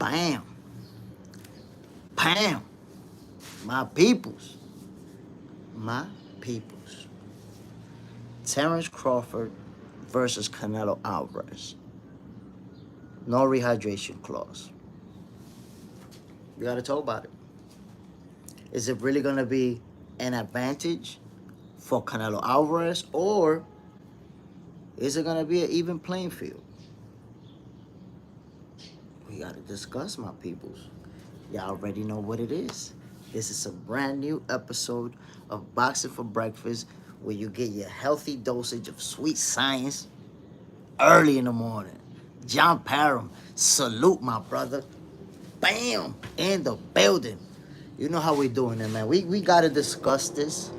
Bam. Bam. My peoples. My peoples. Terence Crawford versus Canelo Alvarez. No rehydration clause. You gotta talk about it. Is it really gonna be an advantage for Canelo Alvarez, or is it gonna be an even playing field? We gotta discuss, my peoples. Y'all already know what it is. This is a brand new episode of Boxing for Breakfast, where you get your healthy dosage of sweet science early in the morning. John Parham, salute, my brother. Bam, in the building. You know how we doing it, man. We gotta discuss this.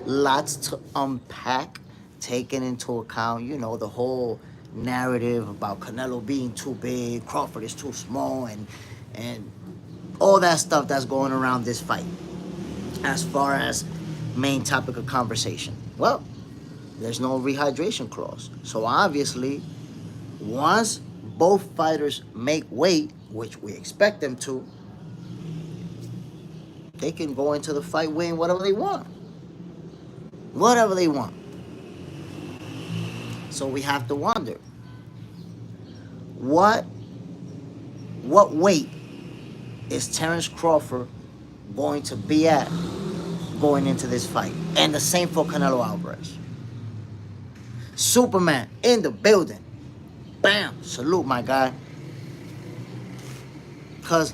Lots to unpack, taking into account, you know, the whole narrative about Canelo being too big, Crawford is too small, and all that stuff that's going around this fight. As far as main topic of conversation, well, there's no rehydration clause. So obviously, once both fighters make weight, which we expect them to, they can go into the fight weighing whatever they want. Whatever they want. So we have to wonder, what weight is Terence Crawford going to be at going into this fight? And the same for Canelo Alvarez. Superman in the building. Bam, salute, my guy. Because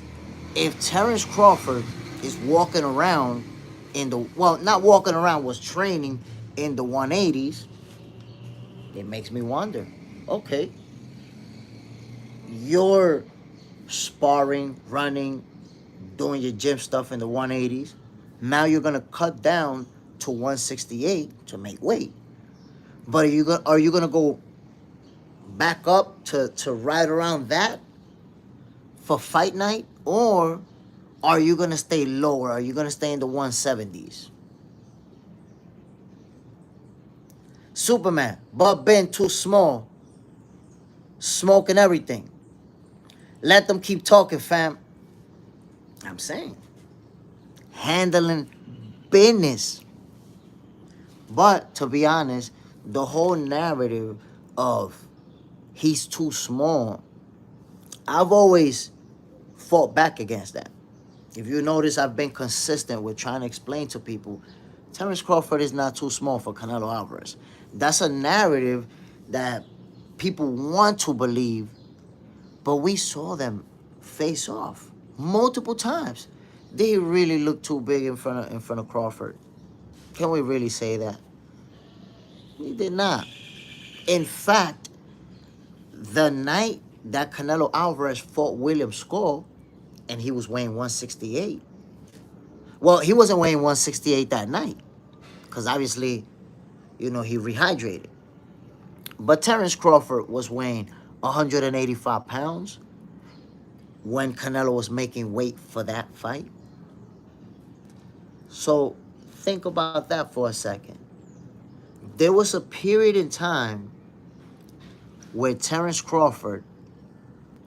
if Terence Crawford is walking around in the, well, not walking around, was training in the 180s, it makes me wonder, okay, you're sparring, running, doing your gym stuff in the 180s. Now you're going to cut down to 168 to make weight. But are you going to go back up to right around that for fight night? Or are you going to stay lower? Are you going to stay in the 170s? Superman, but been too small. Smoking everything. Let them keep talking, fam. I'm saying. Handling business. But to be honest, the whole narrative of he's too small, I've always fought back against that. If you notice, I've been consistent with trying to explain to people, Terence Crawford is not too small for Canelo Alvarez. That's a narrative that people want to believe, but we saw them face off multiple times. They really looked too big in front of Crawford. Can we really say that? He did not. In fact, the night that Canelo Alvarez fought William Skull, and he was weighing 168. Well, he wasn't weighing 168 that night, because obviously, you know, he rehydrated. But Terence Crawford was weighing 185 pounds when Canelo was making weight for that fight. So think about that for a second. There was a period in time where Terence Crawford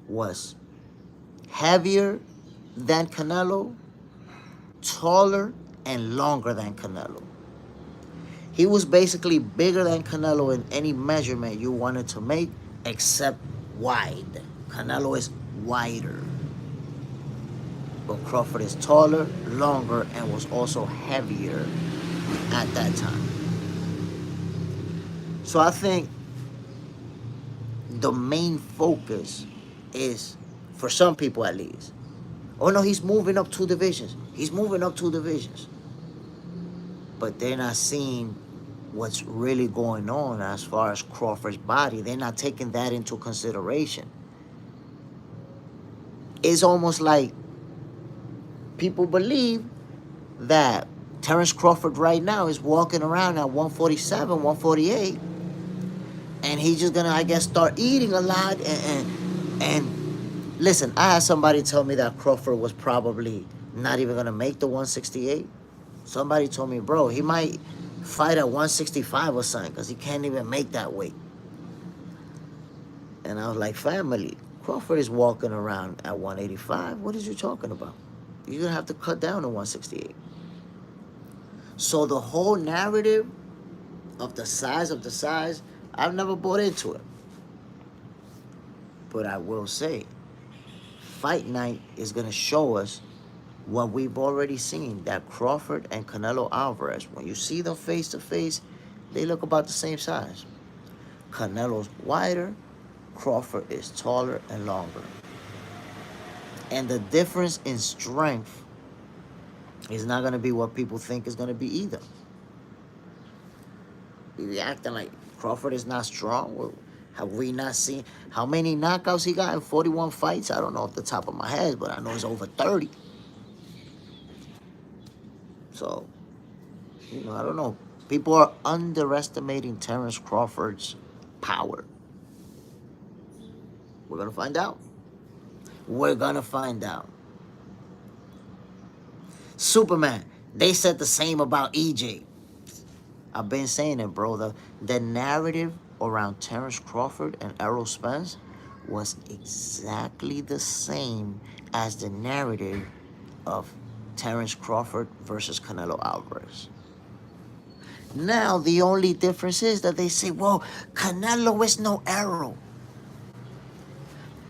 was heavier than Canelo, taller and longer than Canelo. He was basically bigger than Canelo in any measurement you wanted to make, except wide. Canelo is wider. But Crawford is taller, longer, and was also heavier at that time. So I think the main focus is, for some people at least, oh no, he's moving up 2 divisions. He's moving up 2 divisions. But they're not seeing what's really going on as far as Crawford's body. They're not taking that into consideration. It's almost like people believe that Terence Crawford right now is walking around at 147, 148, and he's just gonna, I guess, start eating a lot. And listen, I had somebody tell me that Crawford was probably not even gonna make the 168. Somebody told me, bro, he might fight at 165 or something, because he can't even make that weight. And I was like, family, Crawford is walking around at 185. What is you talking about? You're going to have to cut down to 168. So the whole narrative of the size, I've never bought into it. But I will say, Fight Night is going to show us what we've already seen, that Crawford and Canelo Alvarez, when you see them face to face, they look about the same size. Canelo's wider, Crawford is taller and longer. And the difference in strength is not going to be what people think is going to be either. You're acting like Crawford is not strong. Well, have we not seen how many knockouts he got in 41 fights? I don't know off the top of my head, but I know it's over 30. So, I don't know. People are underestimating Terence Crawford's power. We're going to find out. We're going to find out. Superman, they said the same about EJ. I've been saying it, bro. The narrative around Terence Crawford and Errol Spence was exactly the same as the narrative of Terence Crawford versus Canelo Alvarez. Now, the only difference is that they say, well, Canelo is no Errol.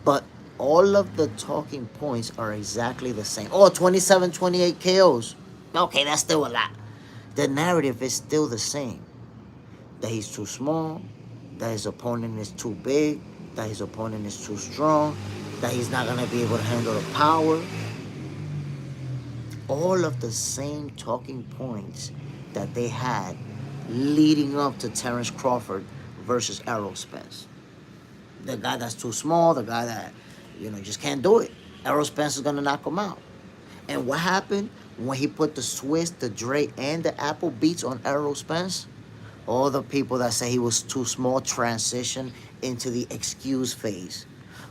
But all of the talking points are exactly the same. Oh, 27, 28 KOs. Okay, that's still a lot. The narrative is still the same. That he's too small, that his opponent is too big, that his opponent is too strong, that he's not going to be able to handle the power. All of the same talking points that they had leading up to Terence Crawford versus Errol Spence. The guy that's too small, the guy that, just can't do it. Errol Spence is going to knock him out. And what happened when he put the Swiss, the Dre, and the Apple beats on Errol Spence? All the people that say he was too small transition into the excuse phase.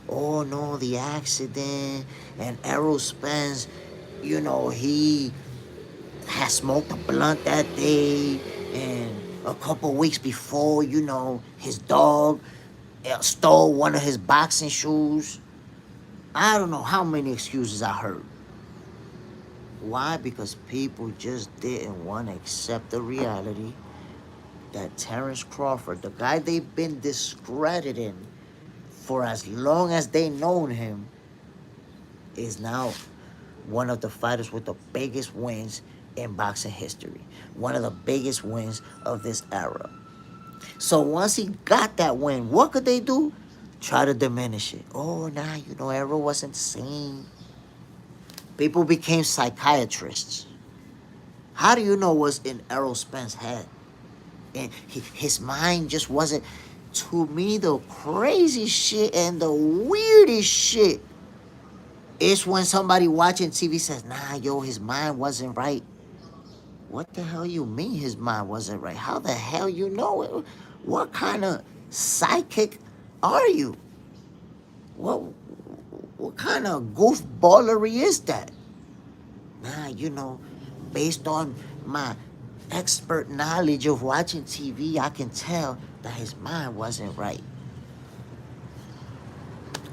Oh, no, the accident. And Errol Spence, he had smoked a blunt that day. And a couple weeks before, his dog stole one of his boxing shoes. I don't know how many excuses I heard. Why? Because people just didn't want to accept the reality that Terence Crawford, the guy they've been discrediting for as long as they known him, is now one of the fighters with the biggest wins in boxing history. One of the biggest wins of this era. So once he got that win, what could they do? Try to diminish it. Oh, Errol wasn't sane. People became psychiatrists. How do you know what's in Errol Spence's head? And his mind just wasn't. To me, the crazy shit and the weirdest shit is when somebody watching TV says, his mind wasn't right. What the hell you mean his mind wasn't right? How the hell you know it? What kind of psychic are you? What kind of goofballery is that? Based on my expert knowledge of watching TV, I can tell that his mind wasn't right.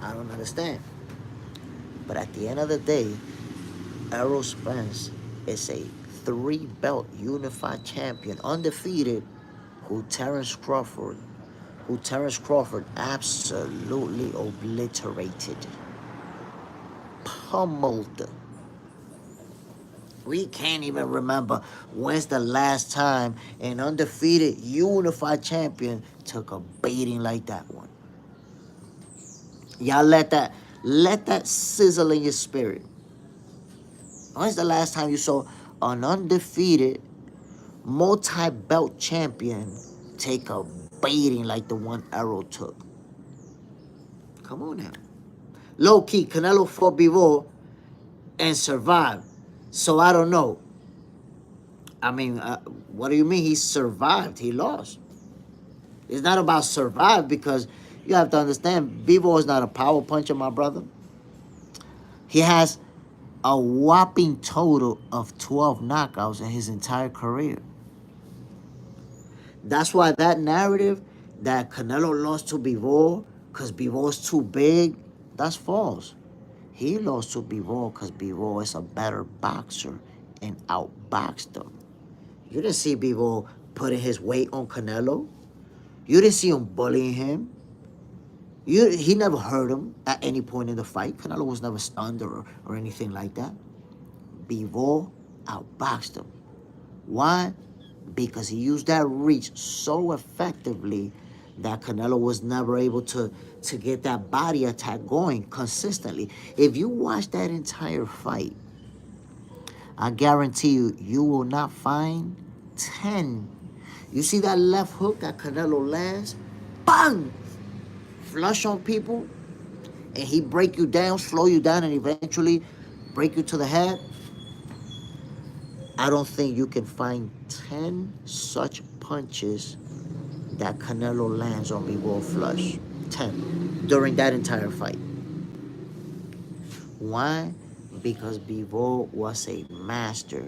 I don't understand. But at the end of the day, Errol Spence is a 3-belt unified champion, undefeated, who Terence Crawford absolutely obliterated. Pummeled. We can't even remember when's the last time an undefeated unified champion took a beating like that one. Y'all let that sizzle in your spirit. When's the last time you saw an undefeated multi-belt champion take a beating like the one Errol took? Come on now. Low key, Canelo fought Bivol and survived. So I don't know. What do you mean he survived? He lost. It's not about survive, because you have to understand, Bivol is not a power puncher, my brother. He has a whopping total of 12 knockouts in his entire career. That's why that narrative that Canelo lost to Bivol because Bivol's too big, That's false. He lost to Bivol because Bivol is a better boxer and outboxed him. You didn't see Bivol putting his weight on Canelo. You didn't see him bullying him. He never hurt him at any point in the fight. Canelo was never stunned or anything like that. Bivol outboxed him. Why? Because he used that reach so effectively that Canelo was never able to get that body attack going consistently. If you watch that entire fight, I guarantee you, you will not find 10. You see that left hook that Canelo lands? Bang! Flush on people, and he break you down, slow you down, and eventually break you to the head. I don't think you can find 10 such punches that Canelo lands on Bivol flush. 10 during that entire fight. Why? Because Bivol was a master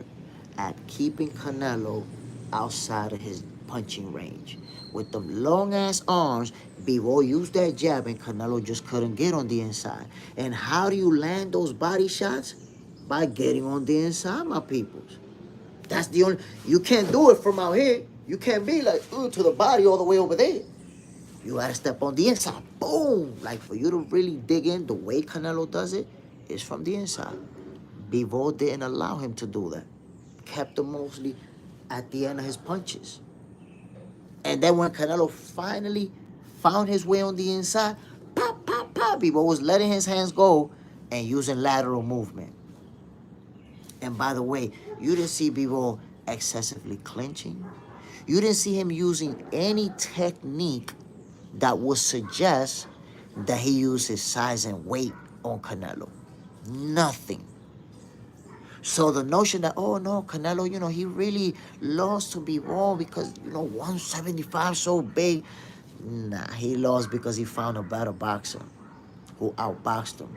at keeping Canelo outside of his punching range. With them long-ass arms, Bivol used that jab and Canelo just couldn't get on the inside. And how do you land those body shots? By getting on the inside, my peoples. That's the only... You can't do it from out here. You can't be like, to the body all the way over there. You gotta step on the inside. Boom! Like, for you to really dig in, the way Canelo does it is from the inside. Bivol didn't allow him to do that. Kept him mostly at the end of his punches. And then when Canelo finally found his way on the inside, pop, pop, pop, Bivol was letting his hands go and using lateral movement. And by the way, you didn't see Bivol excessively clinching. You didn't see him using any technique that would suggest that he used his size and weight on Canelo. Nothing. So the notion that, oh no, Canelo, he really lost to Bivol because, 175 so big. Nah, he lost because he found a better boxer who outboxed him,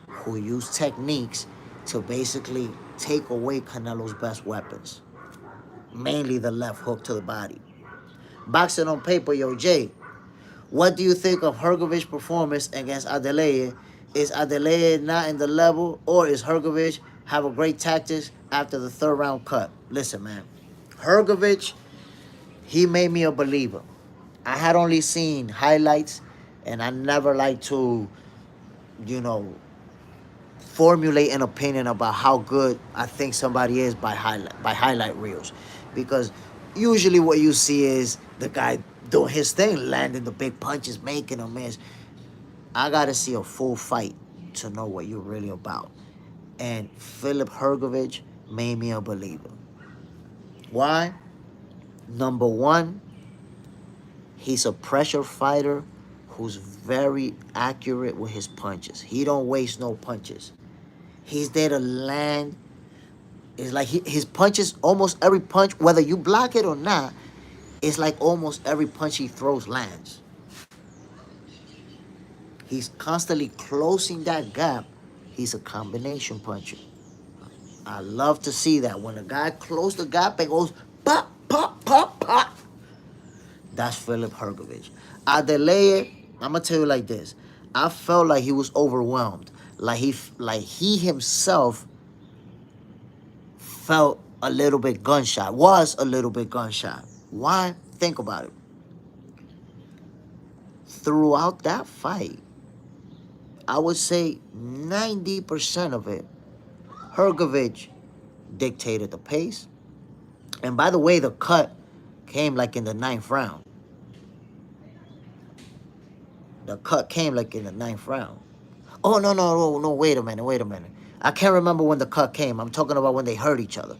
who used techniques to basically take away Canelo's best weapons, mainly the left hook to the body. Boxing on paper, yo, Jay, what do you think of Herovich's performance against Adela? Is Adela not in the level, or is Herovich have a great tactics after the third round cut? Listen, man, Herovich, he made me a believer. I had only seen highlights, and I never like to, formulate an opinion about how good I think somebody is by highlight reels, because usually what you see is the guy doing his thing, landing the big punches, making them miss. I gotta see a full fight to know what you're really about. And Philip Herovich made me a believer. Why? Number one, he's a pressure fighter who's very accurate with his punches. He don't waste no punches. He's there to land. It's like his punches, almost every punch, whether you block it or not, it's like almost every punch he throws lands. He's constantly closing that gap. He's a combination puncher. I love to see that. When a guy closes the gap and goes pop, pop, pop, pop. That's Philip Herovich. Adela, I'm going to tell you like this. I felt like he was overwhelmed. Like he himself felt a little bit gunshot. Was a little bit gunshot. Why? Think about it. Throughout that fight, I would say 90% of it, Herovich dictated the pace. And by the way, the cut came like in the 9th round. The cut came like in the 9th round. Oh, no, wait a minute. I can't remember when the cut came. I'm talking about when they hurt each other.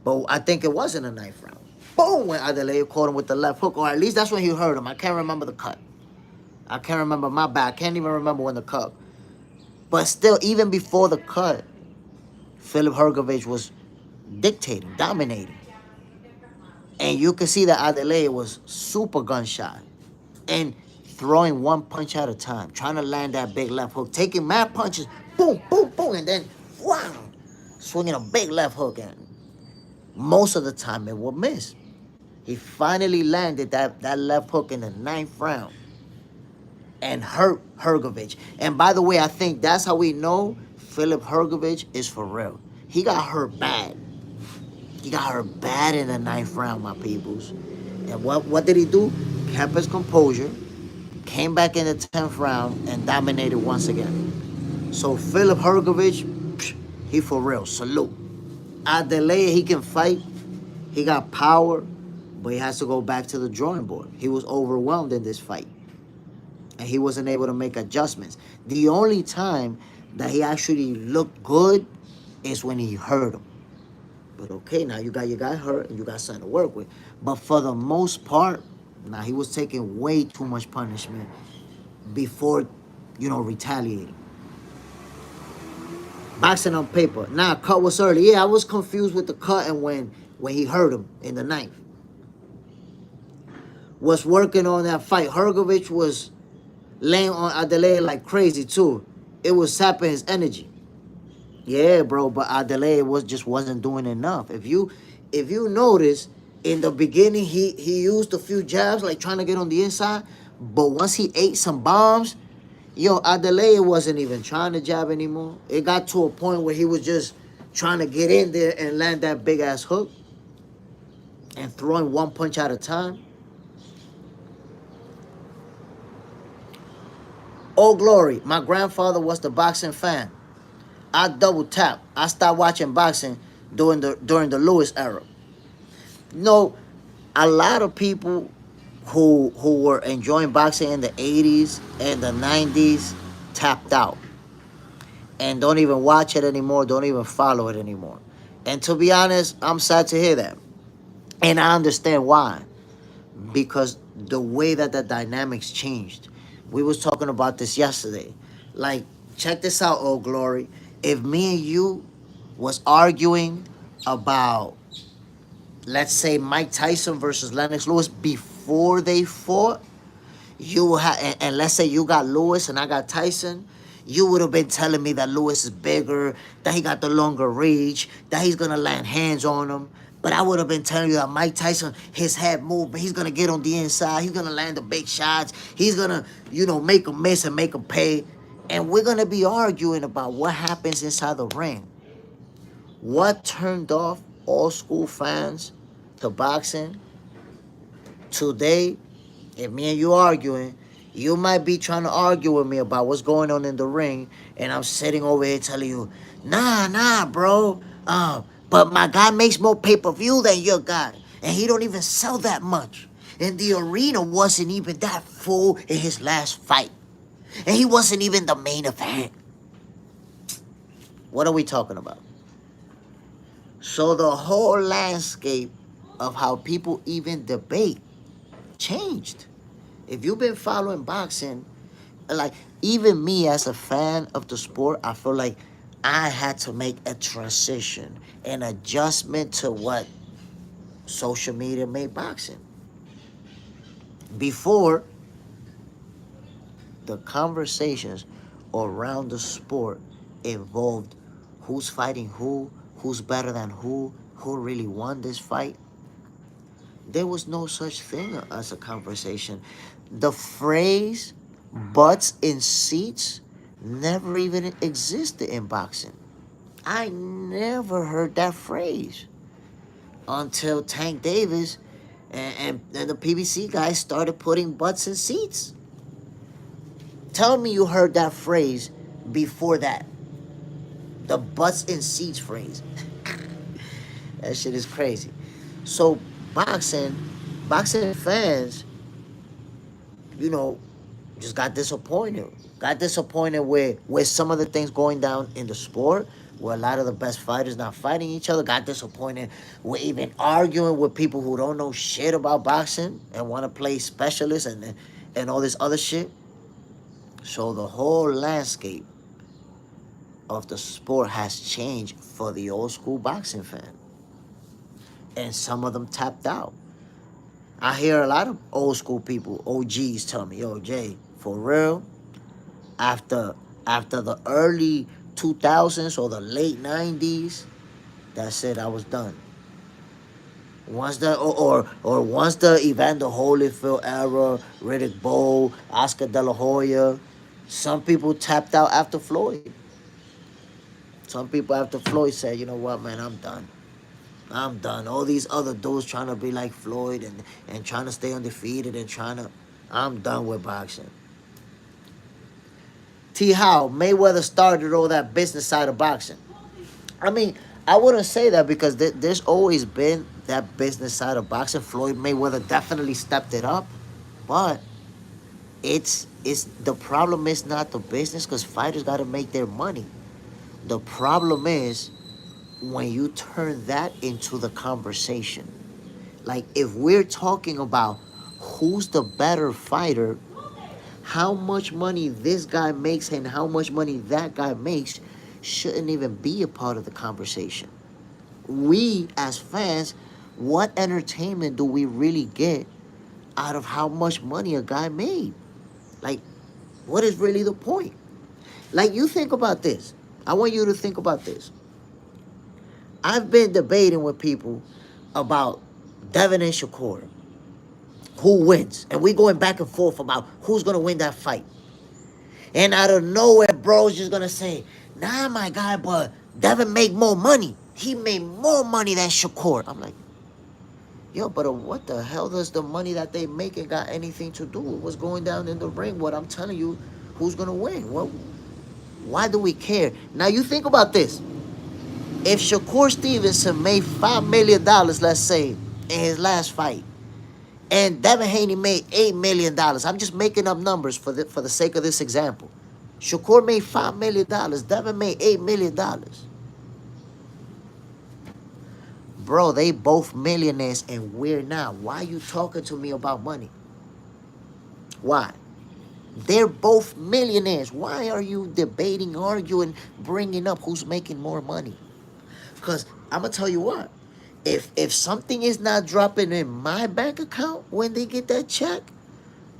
But I think it was in the 9th round. Boom, when Adela caught him with the left hook. Or at least that's when he hurt him. I can't remember the cut. I can't remember, my bad. I can't even remember when the cut. But still, even before the cut, Philip Herovich was dictating, dominating. And you can see that Adela was super gunshot. And throwing one punch at a time, trying to land that big left hook, taking mad punches, boom, boom, boom, and then, wow, swinging a big left hook. And most of the time, it would miss. He finally landed that left hook in the 9th round. and hurt Herovich. And by the way, I think that's how we know Philip Herovich is for real. He got hurt bad. He got hurt bad in the 9th round, my peoples. And what did he do? Kept his composure, came back in the 10th round, and dominated once again. So Philip Herovich, he for real. Salute. Adela, he can fight. He got power, but he has to go back to the drawing board. He was overwhelmed in this fight, and he wasn't able to make adjustments. The only time that he actually looked good is when he hurt him. But okay, now you got your guy hurt and you got something to work with. But for the most part, now he was taking way too much punishment before, retaliating. Boxing on paper. Nah, cut was early. Yeah, I was confused with the cut and when he hurt him in the 9th. Was working on that fight. Herovich was laying on Adela like crazy too. It was sapping his energy. Yeah, bro, but Adela wasn't doing enough. If you notice, in the beginning he used a few jabs, like trying to get on the inside, but once he ate some bombs, Adela wasn't even trying to jab anymore. It got to a point where he was just trying to get in there and land that big ass hook and throwing one punch at a time. Oh glory, my grandfather was the boxing fan. I double tap. I stopped watching boxing during the Lewis era. A lot of people who were enjoying boxing in the 80s and the 90s tapped out and don't even watch it anymore, don't even follow it anymore. And to be honest, I'm sad to hear that. And I understand why. Because the way that the dynamics changed. We was talking about this yesterday. Like, check this out, oh glory. If me and you was arguing about, let's say, Mike Tyson versus Lennox Lewis before they fought, you would have, and let's say you got Lewis and I got Tyson, you would have been telling me that Lewis is bigger, that he got the longer reach, that he's gonna land hands on him. But I would have been telling you that Mike Tyson, his head movement, he's gonna get on the inside, he's gonna land the big shots, he's gonna, make him miss and make him pay. And we're gonna be arguing about what happens inside the ring. What turned off old school fans to boxing today? If me and you arguing, you might be trying to argue with me about what's going on in the ring, and I'm sitting over here telling you, nah, bro. But my guy makes more pay-per-view than your guy, and he don't even sell that much. And the arena wasn't even that full in his last fight, and he wasn't even the main event. What are we talking about? So the whole landscape of how people even debate changed. If you've been following boxing, like even me as a fan of the sport, I feel like I had to make a transition, an adjustment to what social media made boxing. Before, the conversations around the sport involved who's fighting who's better than who really won this fight. There was no such thing as a conversation. The phrase butts in seats never even existed in boxing. I never heard that phrase until Tank Davis and the PBC guys started putting butts in seats. Tell me you heard that phrase before that. The butts in seats phrase. That shit is crazy. So boxing fans, just got disappointed. Got disappointed with some of the things going down in the sport, where a lot of the best fighters not fighting each other. Got disappointed with even arguing with people who don't know shit about boxing and want to play specialists and all this other shit. So the whole landscape of the sport has changed for the old school boxing fan. And some of them tapped out. I hear a lot of old school people, OGs, tell me, yo, Jay, for real, after the early 2000s or the late 90s, that's it, I was done. Once the or once the Evander Holyfield era, Riddick Bowe, Oscar De La Hoya, some people tapped out after Floyd. Some people after Floyd said, you know what, man, I'm done. I'm done. All these other dudes trying to be like Floyd and trying to stay undefeated and trying to. I'm done with boxing. T. How Mayweather started all that business side of boxing. I mean, I wouldn't say that because there's always been that business side of boxing. Floyd Mayweather definitely stepped it up, but it's the problem is not the business because fighters got to make their money. The problem is when you turn that into the conversation. Like if we're talking about who's the better fighter, how much money this guy makes and how much money that guy makes shouldn't even be a part of the conversation. We as fans, what entertainment do we really get out of how much money a guy made? Like, what is really the point? Like, you think about this. I want you to think about this. I've been debating with people about Devin and Shakur. Who wins? And we going back and forth about who's going to win that fight. And out of nowhere, bro's just going to say, nah, my guy, but Devin make more money. He made more money than Shakur. I'm like, yo, but what the hell does the money that they making got anything to do with what's going down in the ring? What I'm telling you, who's going to win? Well, why do we care? Now, you think about this. If Shakur Stevenson made $5 million, let's say, in his last fight, and Devin Haney made $8 million. I'm just making up numbers for the sake of this example. Shakur made $5 million. Devin made $8 million. Bro, they both millionaires and we're not. Why are you talking to me about money? Why? They're both millionaires. Why are you debating, arguing, bringing up who's making more money? Because I'm going to tell you what. If something is not dropping in my bank account when they get that check,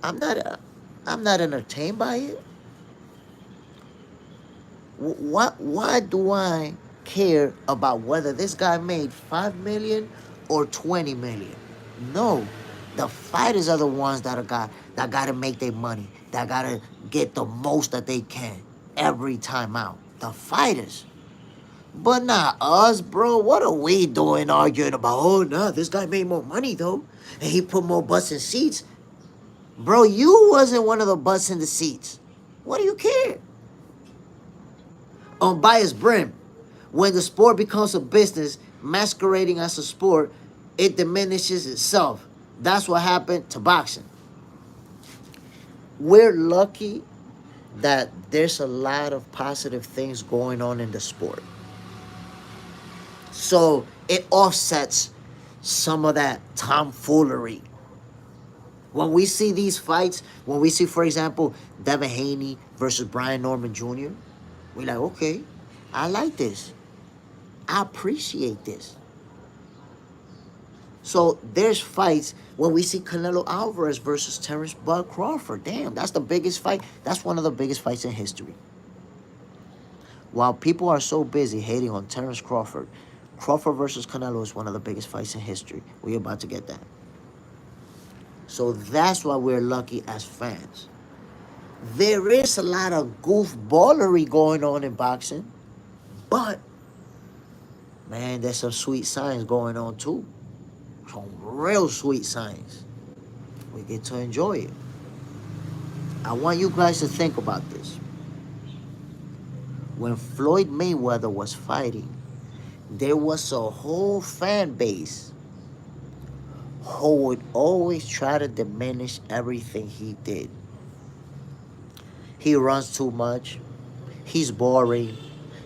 I'm not entertained by it. Why do I care about whether this guy made 5 million or 20 million? No, the fighters are the ones that got to make their money, that got to get the most that they can every time out. The fighters. But not us, bro. What are we doing arguing about, oh, no, this guy made more money, though, and he put more butts in seats? Bro, you wasn't one of the butts in the seats. What do you care? Unbiased brim. When the sport becomes a business masquerading as a sport, it diminishes itself. That's what happened to boxing. We're lucky that there's a lot of positive things going on in the sport. So it offsets some of that tomfoolery. When we see these fights, when we see, for example, Devin Haney versus Brian Norman Jr., we're like, okay, I like this. I appreciate this. So there's fights when we see Canelo Alvarez versus Terence Bud Crawford. Damn, that's the biggest fight. That's one of the biggest fights in history. While people are so busy hating on Terence Crawford, Crawford versus Canelo is one of the biggest fights in history. We're about to get that. So that's why we're lucky as fans. There is a lot of goofballery going on in boxing, but, man, there's some sweet signs going on too. Some real sweet signs. We get to enjoy it. I want you guys to think about this. When Floyd Mayweather was fighting, there was a whole fan base who would always try to diminish everything he did. He runs too much. He's boring.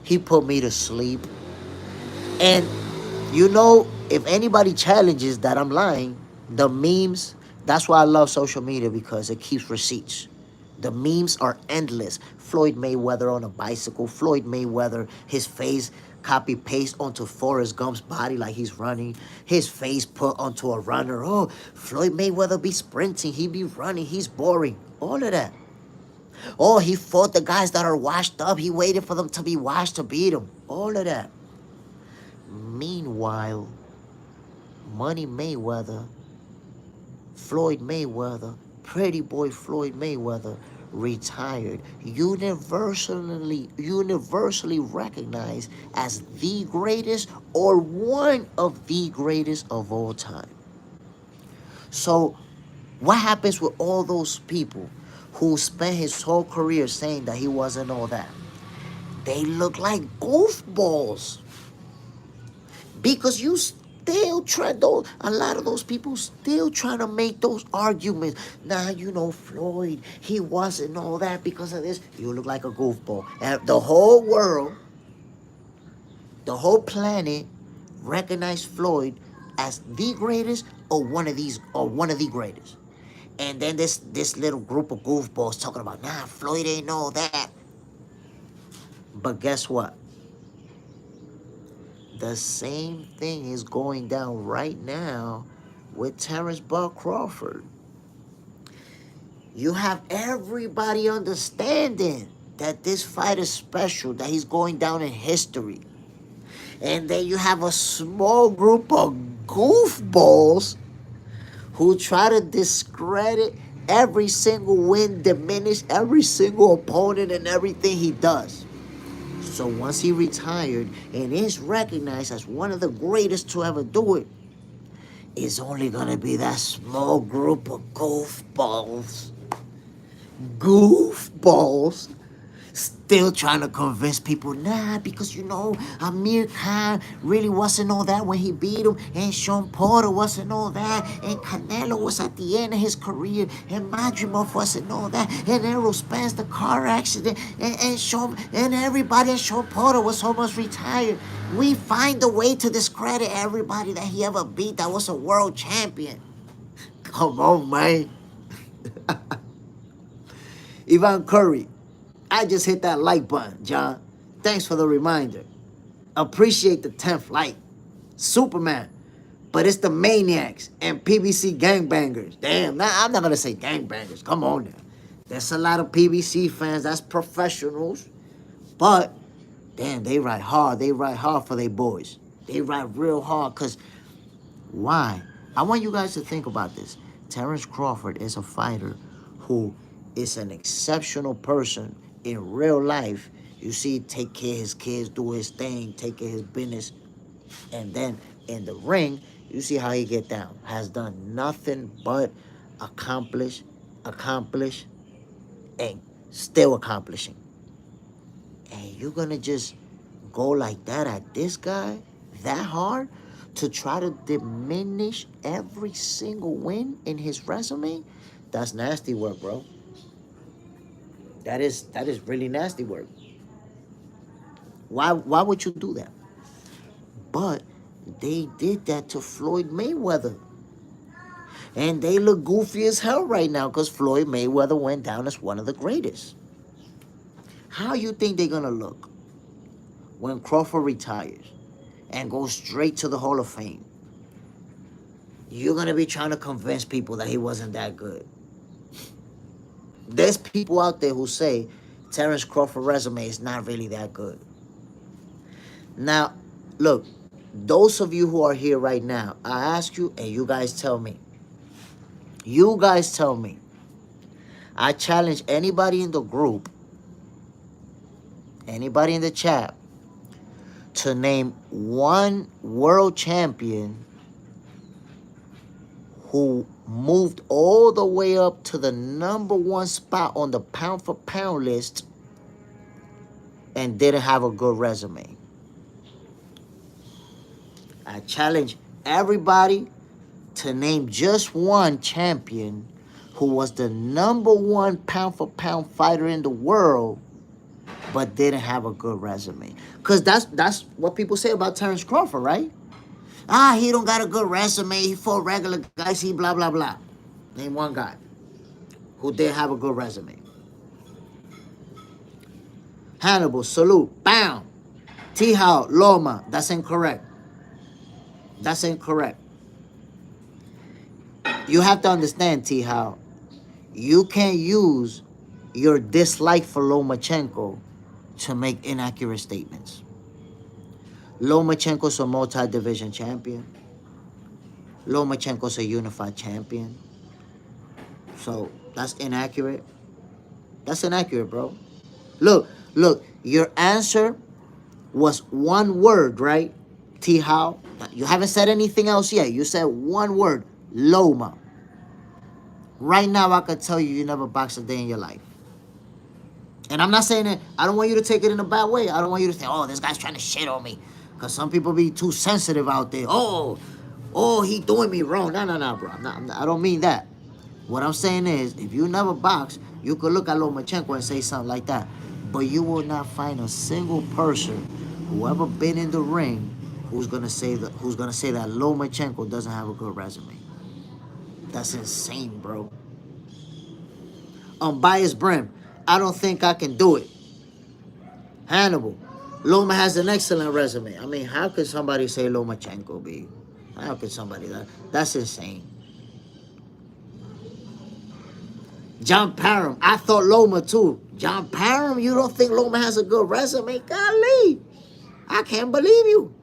He put me to sleep. And, you know, if anybody challenges that I'm lying, the memes, that's why I love social media, because it keeps receipts. The memes are endless. Floyd Mayweather on a bicycle. Floyd Mayweather, his face copy paste onto Forrest Gump's body like he's running. His face put onto a runner. Oh, Floyd Mayweather be sprinting. He be running. He's boring. All of that. Oh, he fought the guys that are washed up. He waited for them to be washed to beat him. All of that. Meanwhile, Money Mayweather, Floyd Mayweather, Pretty Boy Floyd Mayweather, retired, universally recognized as the greatest or one of the greatest of all time. So what happens with all those people who spent his whole career saying that he wasn't all that? They look like goofballs. Because you still try, those, a lot of those people still trying to make those arguments. Nah, you know, Floyd, he wasn't all that because of this. You look like a goofball. And the whole world, the whole planet recognized Floyd as the greatest or one of the greatest. And then this little group of goofballs talking about, nah, Floyd ain't all that. But guess what? The same thing is going down right now with Terence Crawford. You have everybody understanding that this fight is special, that he's going down in history. And then you have a small group of goofballs who try to discredit every single win, diminish every single opponent and everything he does. So once he retired and is recognized as one of the greatest to ever do it, it's only gonna be that small group of goofballs still trying to convince people, nah, because you know, Amir Khan really wasn't all that when he beat him, and Sean Porter wasn't all that, and Canelo was at the end of his career, and Madrimov wasn't all that, and Errol Spence, the car accident, and everybody, and Sean Porter was almost retired. We find a way to discredit everybody that he ever beat that was a world champion. Come on, man. Ivan Curry, I just hit that like button, John. Thanks for the reminder. Appreciate the 10th like. Superman. But it's the Maniacs and PBC gangbangers. Damn, I'm not going to say gangbangers. Come on now. There's a lot of PBC fans. That's professionals. But, damn, they ride hard. They ride hard for their boys. They ride real hard because, why? I want you guys to think about this. Terence Crawford is a fighter who is an exceptional person in real life. You see, take care of his kids, do his thing, take care of his business. And then in the ring, you see how he get down. Has done nothing but accomplish, and still accomplishing. And you're going to just go like that at this guy, that hard, to try to diminish every single win in his resume? That's nasty work, bro. That is really nasty work. Why would you do that? But they did that to Floyd Mayweather. And they look goofy as hell right now because Floyd Mayweather went down as one of the greatest. How you think they're going to look when Crawford retires and goes straight to the Hall of Fame? You're going to be trying to convince people that he wasn't that good. There's people out there who say Terence Crawford's resume is not really that good. Now, look, those of you who are here right now, I ask you and you guys tell me. You guys tell me. I challenge anybody in the group, anybody in the chat, to name one world champion who moved all the way up to the #1 spot on the pound-for-pound list and didn't have a good resume. I challenge everybody to name just one champion who was the #1 pound-for-pound fighter in the world but didn't have a good resume. Because that's what people say about Terence Crawford, right? He don't got a good resume. He fought regular guys. He blah, blah, blah. Name one guy who did have a good resume. Hannibal, salute, bam. T-How, Loma, that's incorrect. That's incorrect. You have to understand, T-How, you can't use your dislike for Lomachenko to make inaccurate statements. Lomachenko's a multi-division champion. Lomachenko's a unified champion. So that's inaccurate. That's inaccurate, bro. Look, your answer was one word, right? T how? You haven't said anything else yet. You said one word, Loma. Right now, I could tell you you never boxed a day in your life. And I'm not saying that, I don't want you to take it in a bad way. I don't want you to say, oh, this guy's trying to shit on me. Because some people be too sensitive out there. Oh, he doing me wrong. No, bro. I don't mean that. What I'm saying is, if you never box, you could look at Lomachenko and say something like that. But you will not find a single person who ever been in the ring who's gonna say that Lomachenko doesn't have a good resume. That's insane, bro. Unbiased Brim, I don't think I can do it. Hannibal, Loma has an excellent resume. I mean, how could somebody say Lomachenko be? How could somebody that? That's insane. John Parham, I thought Loma too. John Parham, you don't think Loma has a good resume? Golly, I can't believe you.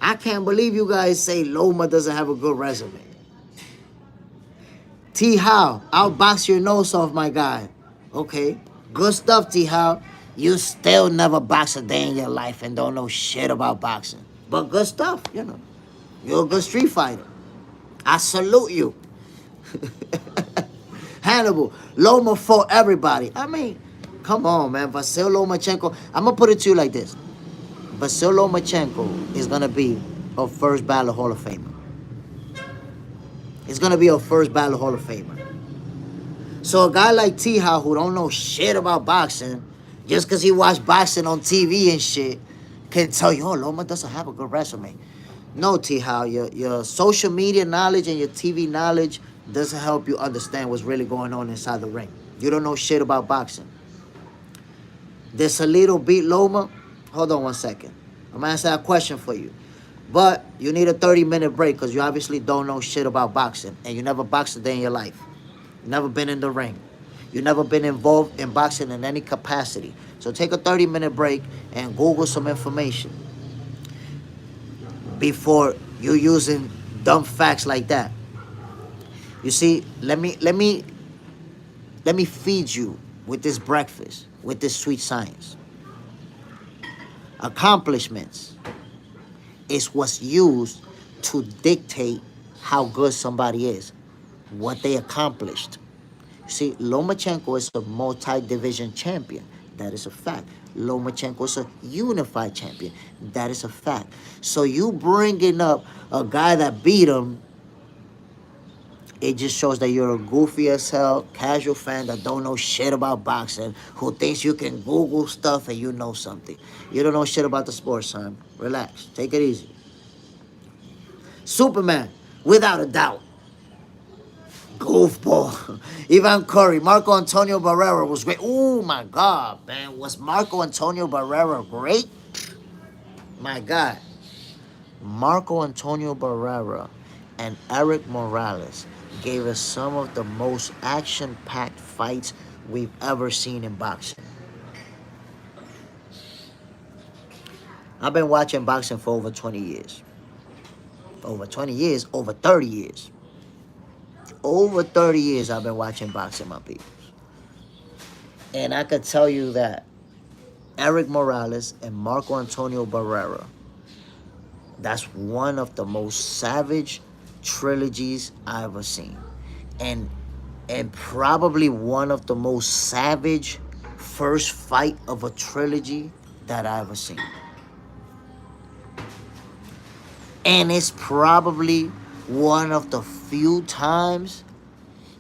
I can't believe you guys say Loma doesn't have a good resume. T. How, I'll box your nose off, my guy. Okay, good stuff, T. How. You still never boxed a day in your life and don't know shit about boxing. But good stuff, you know. You're a good street fighter. I salute you. Hannibal, Loma fought everybody. I mean, come on, man. Vasil Lomachenko, I'm going to put it to you like this. Vasil Lomachenko is going to be a first ballot Hall of Famer. It's going to be a first ballot Hall of Famer. So a guy like T-How who don't know shit about boxing, just because he watched boxing on TV and shit, can tell you, oh, Loma doesn't have a good resume. No, T-How, your social media knowledge and your TV knowledge doesn't help you understand what's really going on inside the ring. You don't know shit about boxing. Did Salido beat Loma? Hold on 1 second. I'm going to answer that question for you. But you need a 30-minute break because you obviously don't know shit about boxing. And you never boxed a day in your life. You never been in the ring. You never been involved in boxing in any capacity. So take a 30-minute break and Google some information before you using dumb facts like that. You see, let me feed you with this breakfast, with this sweet science. Accomplishments is what's used to dictate how good somebody is, what they accomplished. You see, Lomachenko is a multi-division champion. That is a fact. Lomachenko is a unified champion. That is a fact. So you bringing up a guy that beat him, it just shows that you're a goofy as hell, casual fan that don't know shit about boxing, who thinks you can Google stuff and you know something. You don't know shit about the sport, son. Relax. Take it easy. Superman, without a doubt. Goofball. Ivan Curry, Marco Antonio Barrera was great. Oh, my God, man. Was Marco Antonio Barrera great? My God. Marco Antonio Barrera and Eric Morales gave us some of the most action-packed fights we've ever seen in boxing. I've been watching boxing for over 20 years. Over 20 years, over 30 years. Over 30 years I've been watching boxing, my people. And I could tell you that Eric Morales and Marco Antonio Barrera, that's one of the most savage trilogies I ever seen. And probably one of the most savage first fight of a trilogy that I ever seen. And it's probably one of the few times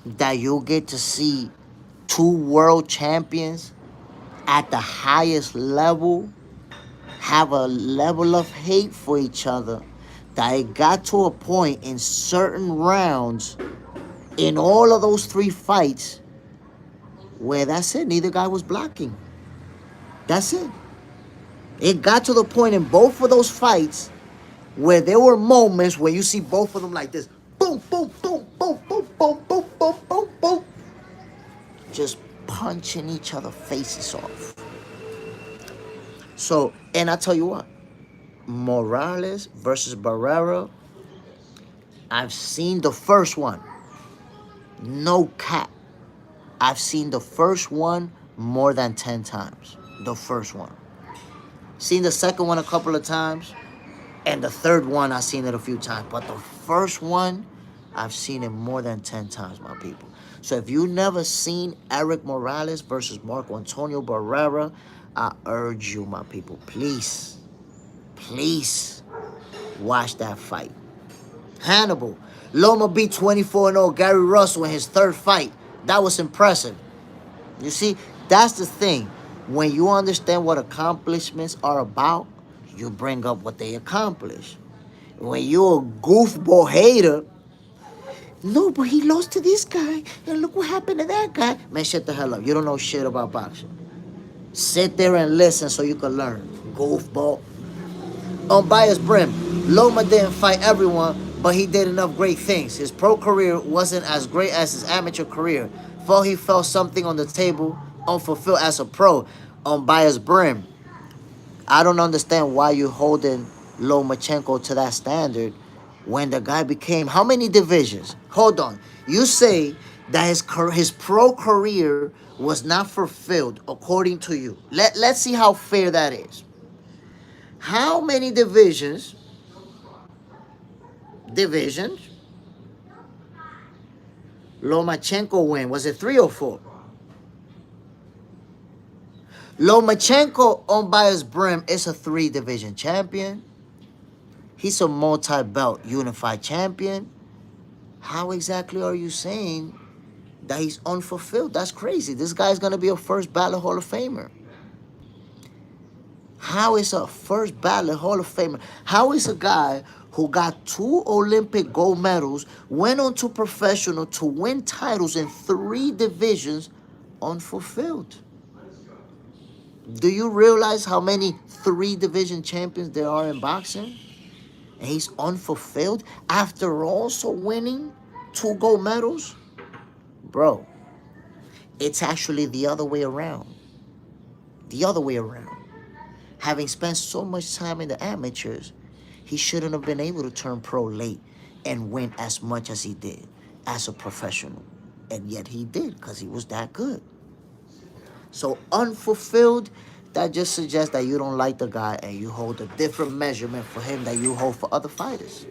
that you'll get to see two world champions at the highest level have a level of hate for each other that it got to a point in certain rounds in all of those three fights where that's it, neither guy was blocking. That's it. It got to the point in both of those fights where there were moments where you see both of them like this. Boom, boom, boom, boom, boom, boom, boom, boom, boom, boom. Just punching each other's faces off. So, and I tell you what, Morales versus Barrera I've seen the first one. No cap. I've seen the first one more than 10 times. The first one. Seen the second one a couple of times. And the third one, I've seen it a few times. But the first one, I've seen it more than 10 times, my people. So if you never seen Eric Morales versus Marco Antonio Barrera, I urge you, my people, please, please watch that fight. Hannibal. Loma beat 24-0 Gary Russell in his third fight. That was impressive. You see, that's the thing. When you understand what accomplishments are about, you bring up what they accomplish. When you're a goofball hater, no, but he lost to this guy, and look what happened to that guy. Man, shut the hell up. You don't know shit about boxing. Sit there and listen so you can learn. Goofball. Unbiased Brim. Loma didn't fight everyone, but he did enough great things. His pro career wasn't as great as his amateur career. Thought he felt something on the table, unfulfilled as a pro. Unbiased Brim. I don't understand why you're holding Lomachenko to that standard when the guy became how many divisions? Hold on. You say that his pro career was not fulfilled according to you. Let's see how fair that is. How many divisions Lomachenko win? Was it 3 or 4? Lomachenko, unbiased Brim, is a 3-division champion. He's a multi-belt unified champion. How exactly are you saying that he's unfulfilled? That's crazy. This guy's going to be a first ballot Hall of Famer. How is a first ballot Hall of Famer? How is a guy who got 2 Olympic gold medals, went on to professional to win titles in 3 divisions, unfulfilled? Do you realize how many 3-division champions there are in boxing? And he's unfulfilled after also winning 2 gold medals? Bro, it's actually the other way around. The other way around. Having spent so much time in the amateurs, he shouldn't have been able to turn pro late and win as much as he did as a professional. And yet he did because he was that good. So unfulfilled, that just suggests that you don't like the guy and you hold a different measurement for him that you hold for other fighters.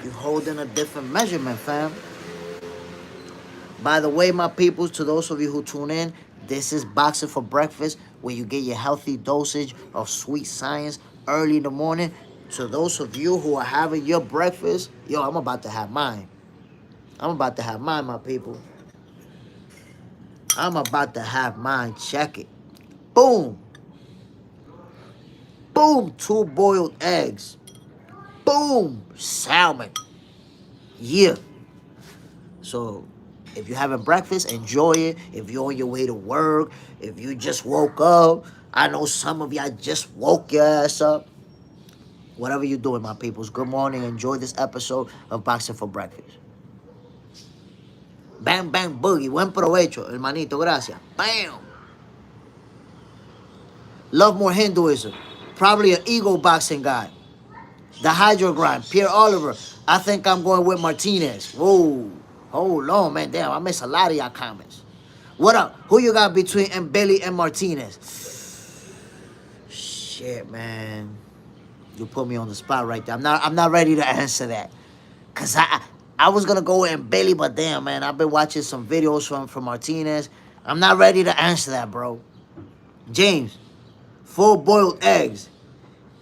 You're holding a different measurement, fam. By the way, my peoples, to those of you who tune in, this is Boxing for Breakfast, where you get your healthy dosage of sweet science early in the morning. To those of you who are having your breakfast, yo, I'm about to have mine. I'm about to have mine, my people. I'm about to have mine. Check it. Boom. Boom. 2 boiled eggs. Boom. Salmon. Yeah. So, if you're having breakfast, enjoy it. If you're on your way to work, if you just woke up, I know some of y'all just woke your ass up. Whatever you're doing, my peoples, good morning. Enjoy this episode of Boxing for Breakfast. Bang, bang, boogie. Buen provecho, hermanito. Gracias. Bam. Love more Hinduism. Probably an ego boxing guy. The Hydro Grind. Pierre Oliver. I think I'm going with Martinez. Whoa. Hold on, man. Damn, I missed a lot of y'all comments. What up? Who you got between Mbele and Martinez? Shit, man. You put me on the spot right there. I'm not ready to answer that. Cause I was gonna go with Mbele, but damn, man, I've been watching some videos from Martinez. I'm not ready to answer that, bro. James, 4 boiled eggs,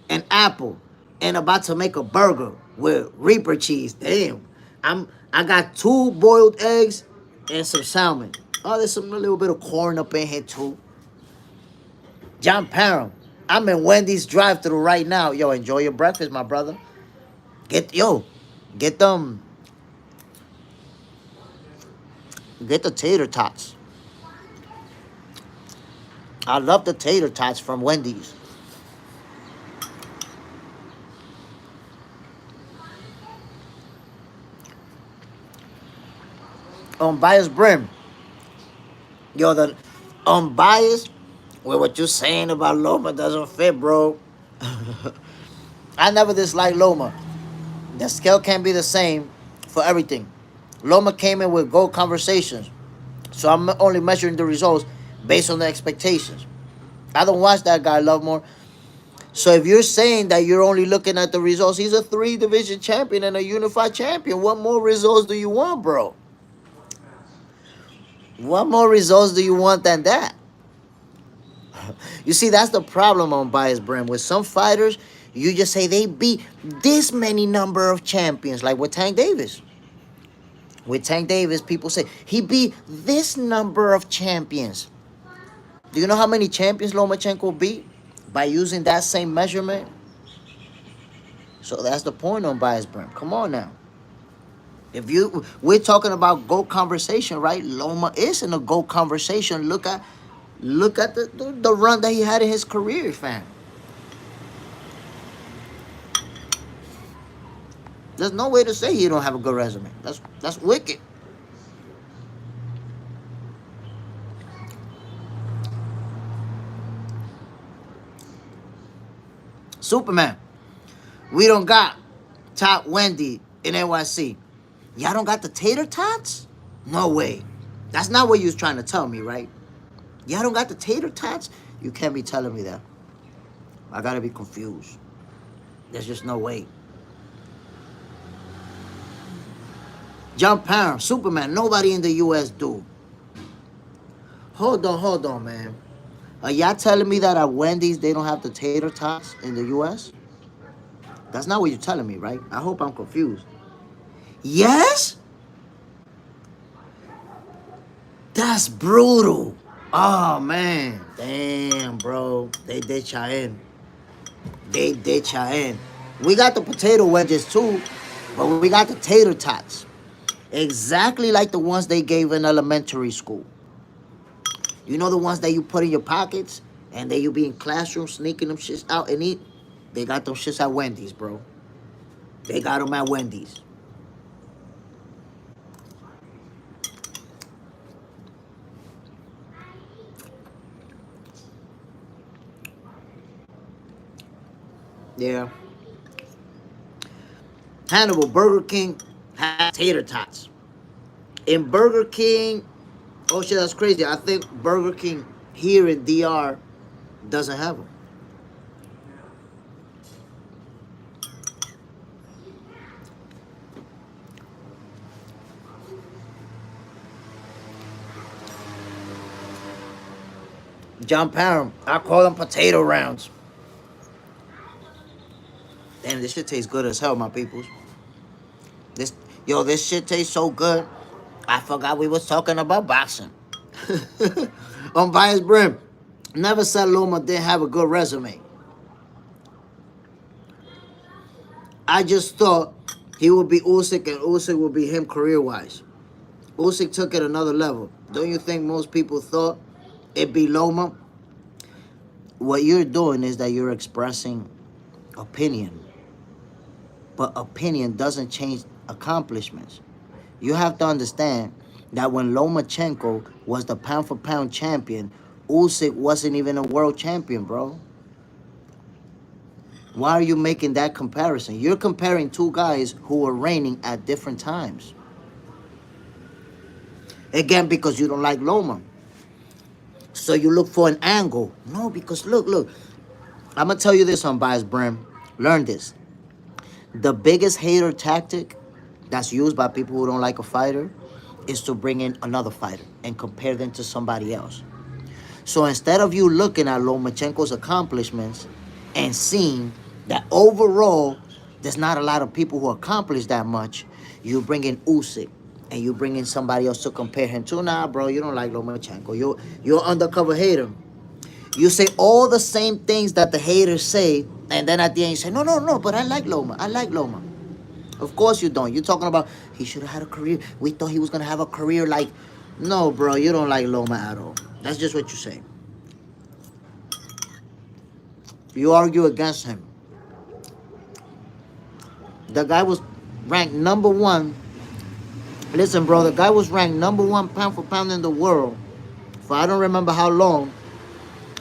an apple, and about to make a burger with Reaper cheese. Damn. I got 2 boiled eggs and some salmon. Oh, there's a little bit of corn up in here too. John Parham. I'm in Wendy's drive-thru right now. Yo, enjoy your breakfast, my brother. Get the tater tots. I love the tater tots from Wendy's. Unbiased Brim. Yo, the unbiased with what you're saying about Loma doesn't fit, bro. I never disliked Loma. The scale can't be the same for everything. Loma came in with gold conversations. So I'm only measuring the results based on the expectations. I don't watch that guy, Lovemore. So if you're saying that you're only looking at the results, he's a 3-division champion and a unified champion. What more results do you want, bro? What more results do you want than that? You see, that's the problem on Bias Brand. With some fighters, you just say they beat this many number of champions, like with Tank Davis. With Tank Davis, people say he beat this number of champions. Do you know how many champions Lomachenko beat by using that same measurement? So that's the point on Bias Brand. Come on now. We're talking about GOAT conversation, right? Loma is in a GOAT conversation. Look at the run that he had in his career, fam. There's no way to say he don't have a good resume. That's wicked. Superman, we don't got Top Wendy in NYC. Y'all don't got the tater tots? No way. That's not what you was trying to tell me, right? Y'all don't got the tater tots? You can't be telling me that. I gotta be confused. There's just no way. John Parham, Superman, nobody in the U.S. do. Hold on, man. Are y'all telling me that at Wendy's they don't have the tater tots in the U.S.? That's not what you're telling me, right? I hope I'm confused. Yes? That's brutal. Oh, man. Damn, bro. They did y'all in. They did y'all in. We got the potato wedges, too, but we got the tater tots. Exactly like the ones they gave in elementary school. You know the ones that you put in your pockets and then you be in classrooms sneaking them shits out and eat? They got those shits at Wendy's, bro. They got them at Wendy's. Yeah. Hannibal, Burger King has tater tots. In Burger King, oh shit, that's crazy. I think Burger King here in DR doesn't have them. John Parham, I call them potato rounds. Damn, this shit tastes good as hell, my peoples. This shit tastes so good. I forgot we was talking about boxing. On Bias Brim, never said Loma didn't have a good resume. I just thought he would be Usyk and Usyk would be him career-wise. Usyk took it another level. Don't you think most people thought it'd be Loma? What you're doing is that you're expressing opinion. But opinion doesn't change accomplishments. You have to understand that when Lomachenko was the pound-for-pound champion, Usyk wasn't even a world champion, bro. Why are you making that comparison? You're comparing two guys who were reigning at different times. Again, because you don't like Loma. So you look for an angle. No, because look. I'm going to tell you this on Bias Brim. Learn this. The biggest hater tactic that's used by people who don't like a fighter is to bring in another fighter and compare them to somebody else. So instead of you looking at Lomachenko's accomplishments and seeing that overall there's not a lot of people who accomplish that much, you bring in Usyk and you bring in somebody else to compare him to. Nah, bro, you don't like Lomachenko. You're an undercover hater. You say all the same things that the haters say, and then at the end you say, no, but I like Loma. I like Loma. Of course you don't. You're talking about he should have had a career. We thought he was going to have a career like... No, bro, you don't like Loma at all. That's just what you say. You argue against him. The guy was ranked number one. Listen, bro, the guy was ranked number one pound for pound in the world for I don't remember how long,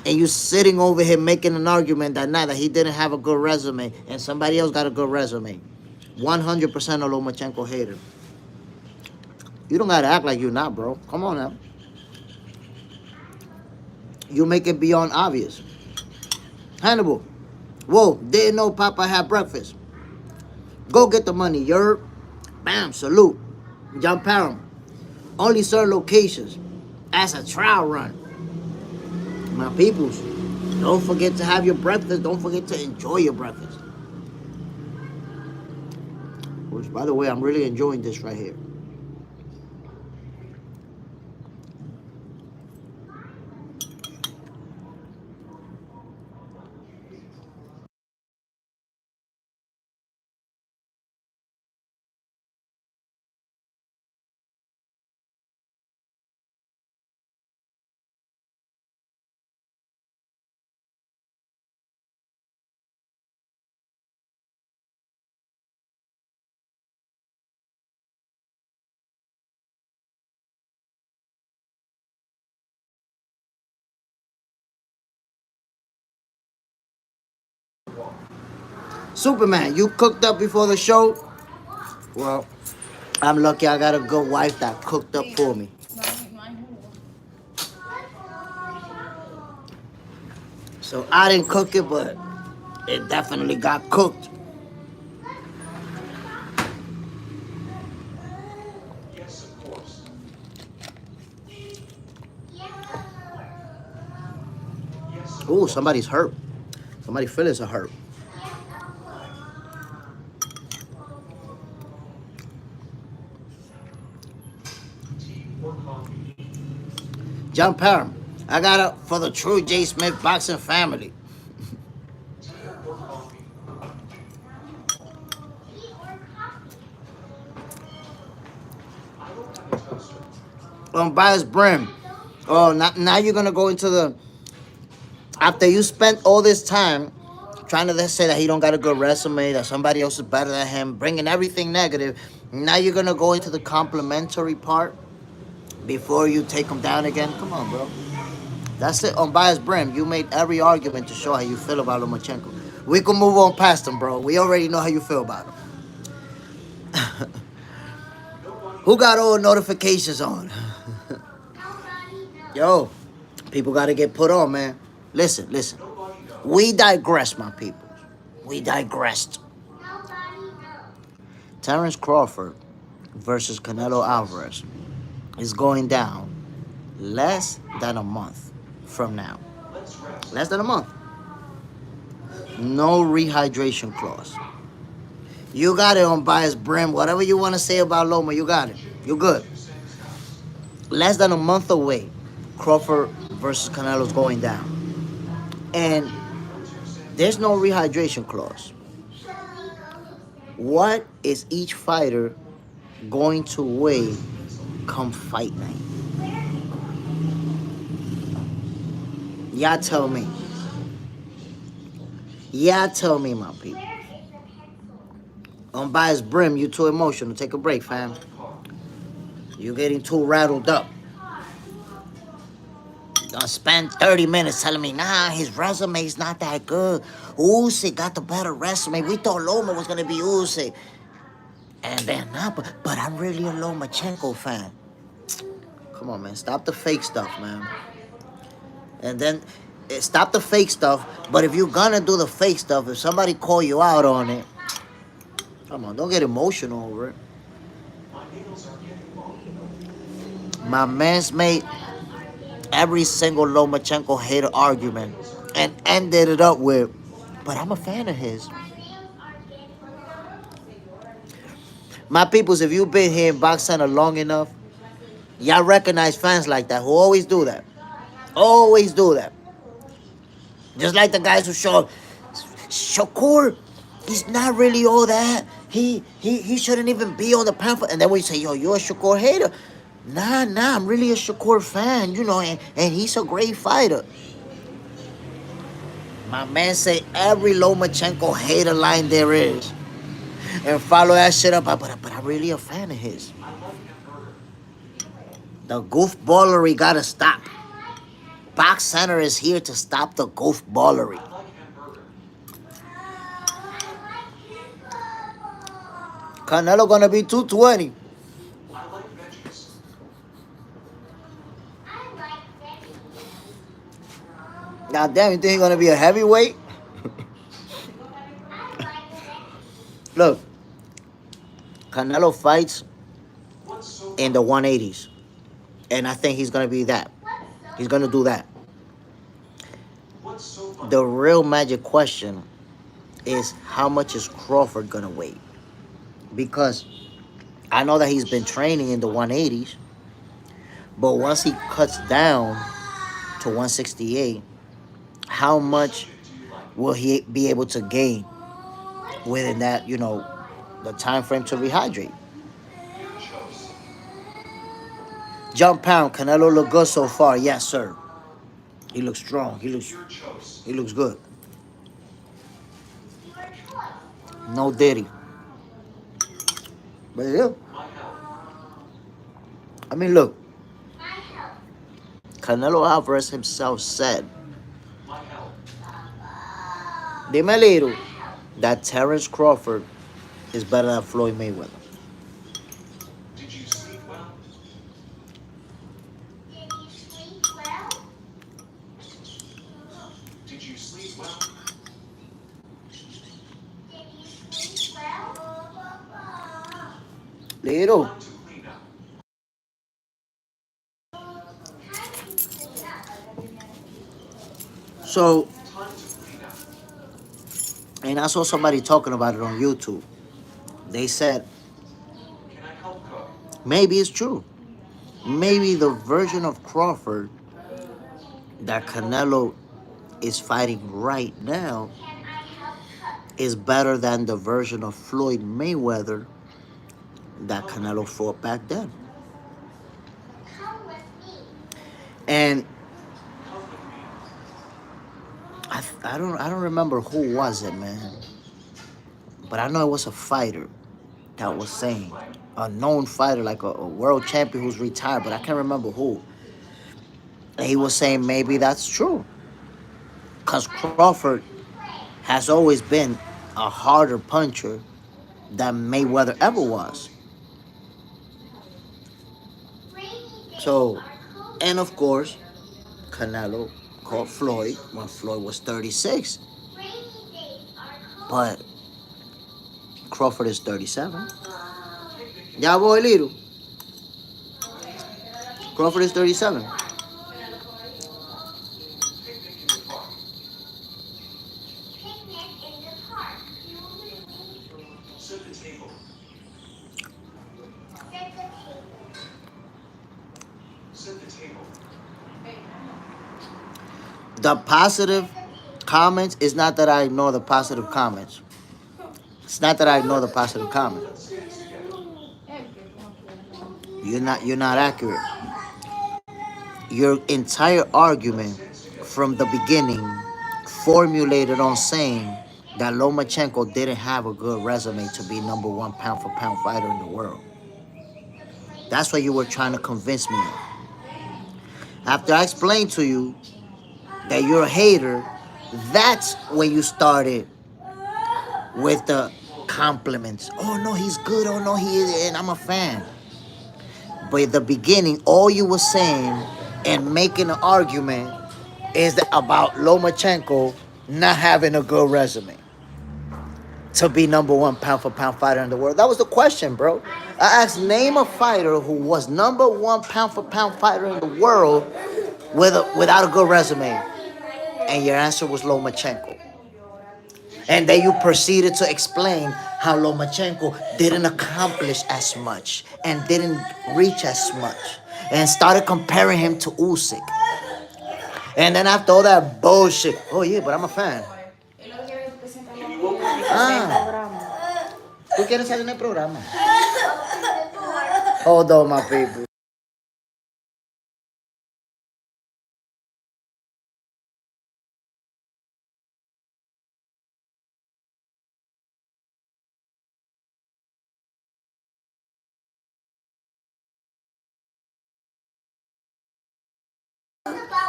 and you sitting over here making an argument that that he didn't have a good resume and somebody else got a good resume. 100% a Lomachenko hater. You don't gotta act like you're not, bro. Come on now. You make it beyond obvious. Hannibal. Whoa, didn't know Papa had breakfast. Go get the money, you're. Bam, salute. John Parham. Only certain locations. As a trial run. My peoples, don't forget to have your breakfast. Don't forget to enjoy your breakfast. Which, by the way, I'm really enjoying this right here. Superman, you cooked up before the show? Well, I'm lucky I got a good wife that cooked up for me. So I didn't cook it, but it definitely got cooked. Ooh, somebody's hurt. Somebody feelings are hurt. John Parham, I got it for the true J. Smith boxing family. Unbiased Brim. Oh, now you're going to go into the... After you spent all this time trying to say that he don't got a good resume, that somebody else is better than him, bringing everything negative, now you're going to go into the complimentary part before you take him down again? Come on, bro. That's it. Unbiased Brim, you made every argument to show how you feel about Lomachenko. We can move on past him, bro. We already know how you feel about him. Who got all notifications on? Yo, people got to get put on, man. Listen. We digress, my people. We digressed. Terence Crawford versus Canelo Alvarez is going down less than a month from now. Less than a month. No rehydration clause. You got it, Unbiased Brim. Whatever you want to say about Loma, you got it. You're good. Less than a month away, Crawford versus Canelo's going down. And there's no rehydration clause. What is each fighter going to weigh come fight night? Y'all tell me. Y'all tell me, my people. Unbiased Brim, you too emotional. Take a break, fam. You're getting too rattled up. Don't spend 30 minutes telling me, nah, his resume's not that good. Usyk got the better resume. We thought Loma was going to be Usyk. And then, nah, but I'm really a Lomachenko fan. Come on, man. Stop the fake stuff, man. And then, stop the fake stuff. But if you're going to do the fake stuff, if somebody call you out on it, come on, don't get emotional over it. My man's made every single Lomachenko hater argument and ended it up with, but I'm a fan of his. My peoples, if you've been here in Box Center long enough, y'all recognize fans like that who always do that. Always do that. Just like the guys who show Shakur, he's not really all that. He shouldn't even be on the pamphlet. And then we say, yo, you're a Shakur hater. Nah, I'm really a Shakur fan, you know, and he's a great fighter. My man say every Lomachenko hater line there is. And follow that shit up, but I'm really a fan of his. The goofballery gotta stop. Box Center is here to stop the goofballery. Canelo gonna be 220. Now damn, you think he's gonna be a heavyweight? Look, Canelo fights in the 180s. And I think he's gonna be that. He's gonna do that. The real magic question is how much is Crawford gonna weigh? Because I know that he's been training in the 180s, but once he cuts down to 168, how much will he be able to gain within that, the time frame to rehydrate? Jump pound, Canelo look good so far. Yes, sir. He looks strong. He looks good. No diddy. But yeah. I mean, look. Canelo Alvarez himself said, dime little, that Terence Crawford is better than Floyd Mayweather. Little. So, and I saw somebody talking about it on YouTube. They said, maybe it's true. Maybe the version of Crawford that Canelo is fighting right now is better than the version of Floyd Mayweather that Canelo fought back then. And I don't remember who was it, man. But I know it was a fighter that was saying, a known fighter, like a world champion who's retired, but I can't remember who. And he was saying maybe that's true. Because Crawford has always been a harder puncher than Mayweather ever was. So, and of course, Canelo caught Floyd when Floyd was 36. But Crawford is 37. Ya voy, little. Crawford is 37. The positive comments is not that I ignore the positive comments. It's not that I ignore the positive comments. You're not accurate. Your entire argument from the beginning formulated on saying that Lomachenko didn't have a good resume to be number one pound for pound fighter in the world. That's what you were trying to convince me of. After I explained to you that you're a hater, that's when you started with the compliments. Oh no, he's good. Oh no, he is, and I'm a fan. But at the beginning, all you were saying and making an argument is that about Lomachenko not having a good resume to be number one pound for pound fighter in the world. That was the question, bro. I asked, name a fighter who was number one pound for pound fighter in the world without a good resume. And your answer was Lomachenko. And then you proceeded to explain how Lomachenko didn't accomplish as much and didn't reach as much. And started comparing him to Usyk. And then after all that bullshit, oh yeah, but I'm a fan. Ah, ¿tú quieres salir en el programa? Hold on, my people.